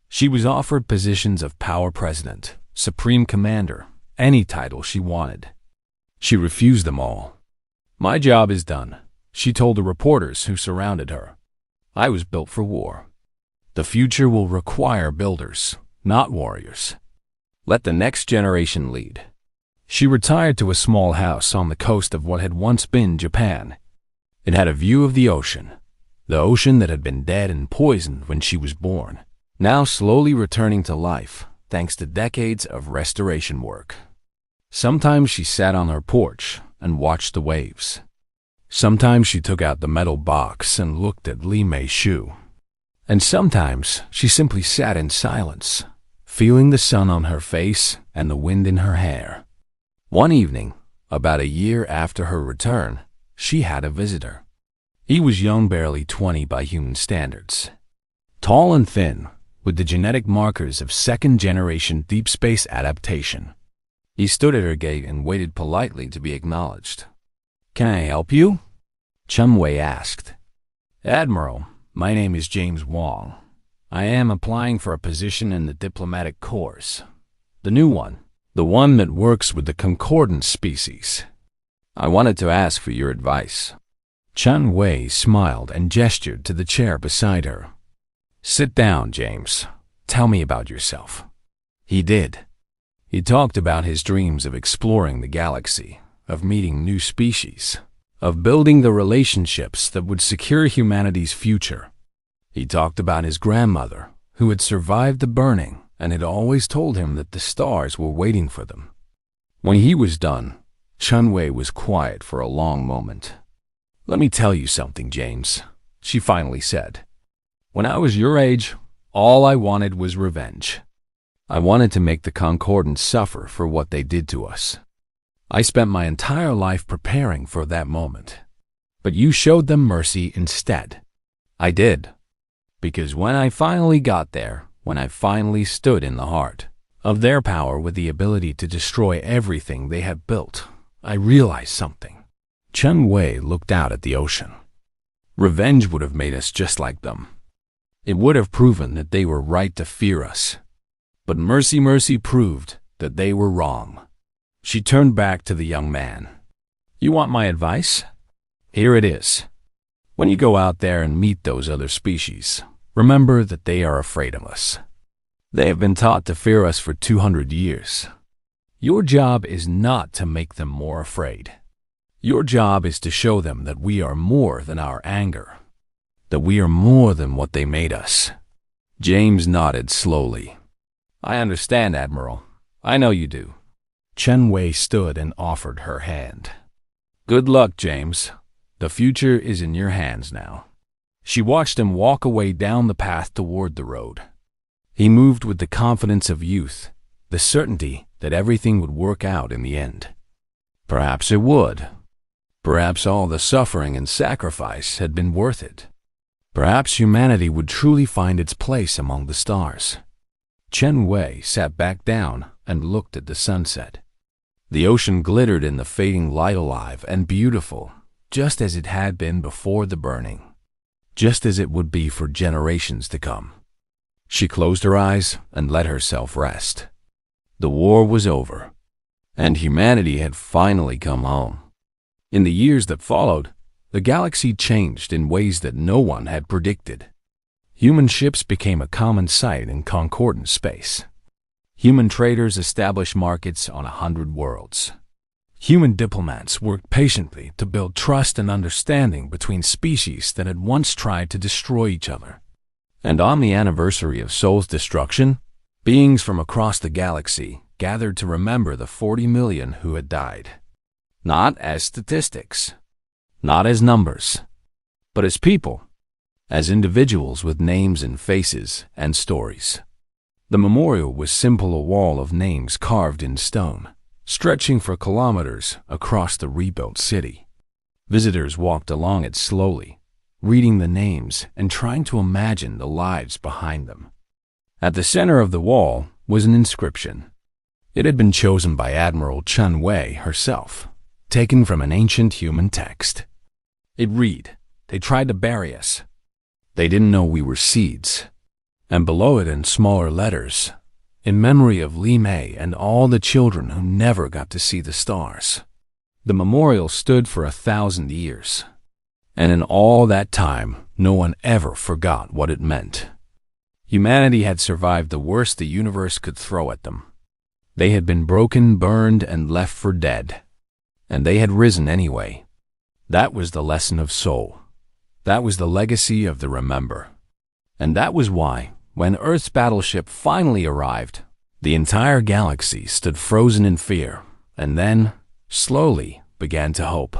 She was offered positions of Power President, Supreme Commander, any title she wanted. She refused them all. "My job is done," she told the reporters who surrounded her. "I was built for war. The future will require builders, not warriors. Let the next generation lead." She retired to a small house on the coast of what had once been Japan. It had a view of the ocean that had been dead and poisoned when she was born, now slowly returning to life thanks to decades of restoration work. Sometimes she sat on her porch and watched the waves. Sometimes she took out the metal box and looked at Li Mei Shu. And sometimes she simply sat in silence, feeling the sun on her face and the wind in her hair. One evening, about a year after her return, she had a visitor. He was young, barely 20 by human standards. Tall and thin, with the genetic markers of second-generation deep space adaptation. He stood at her gate and waited politely to be acknowledged. "Can I help you?" Chen Wei asked. "Admiral, my name is James Wong. I am applying for a position in the diplomatic corps. The new one, the one that works with the concordant species. I wanted to ask for your advice." Chen Wei smiled and gestured to the chair beside her. "Sit down, James. Tell me about yourself." He did. He talked about his dreams of exploring the galaxy, of meeting new species, of building the relationships that would secure humanity's future. He talked about his grandmother, who had survived the burning and had always told him that the stars were waiting for them. When he was done, Chun-Wei was quiet for a long moment. "Let me tell you something, James," she finally said. "When I was your age, all I wanted was revenge. I wanted to make the Concordants suffer for what they did to us. I spent my entire life preparing for that moment. But you showed them mercy instead." "I did. Because when I finally got there, when I finally stood in the heart of their power with the ability to destroy everything they had built, I realized something." Chun-Wei looked out at the ocean. "Revenge would have made us just like them. It would have proven that they were right to fear us. But mercy proved that they were wrong." She turned back to the young man. "You want my advice? Here it is. When you go out there and meet those other species, remember that they are afraid of us. They have been taught to fear us for 200 years. Your job is not to make them more afraid. Your job is to show them that we are more than our anger, that we are more than what they made us." James nodded slowly. "I understand, Admiral. I know you do." Chun-Wei stood and offered her hand. "Good luck, James. The future is in your hands now." She watched him walk away down the path toward the road. He moved with the confidence of youth, the certainty that everything would work out in the end. Perhaps it would. Perhaps all the suffering and sacrifice had been worth it. Perhaps humanity would truly find its place among the stars. Chun-Wei sat back down and looked at the sunset. The ocean glittered in the fading light, alive and beautiful, just as it had been before the burning, just as it would be for generations to come. She closed her eyes and let herself rest. The war was over, and humanity had finally come home. In the years that followed, the galaxy changed in ways that no one had predicted. Human ships became a common sight in concordant space. Human traders established markets on 100 worlds. Human diplomats worked patiently to build trust and understanding between species that had once tried to destroy each other. And on the anniversary of Sol's destruction, beings from across the galaxy gathered to remember the 40 million who had died. Not as statistics, not as numbers, but as people, as individuals with names and faces and stories. The memorial was simply a wall of names carved in stone, stretching for kilometers across the rebuilt city. Visitors walked along it slowly, reading the names and trying to imagine the lives behind them. At the center of the wall was an inscription. It had been chosen by Admiral Chun-Wei herself, taken from an ancient human text. It read, "They tried to bury us. They didn't know we were seeds." And below it in smaller letters, "In memory of Li Mei and all the children who never got to see the stars." The memorial stood for 1,000 years. And in all that time, no one ever forgot what it meant. Humanity had survived the worst the universe could throw at them. They had been broken, burned, and left for dead. And they had risen anyway. That was the lesson of Sol. That was the legacy of the Remember. And that was why, when Earth's battleship finally arrived, the entire galaxy stood frozen in fear, and then, slowly, began to hope.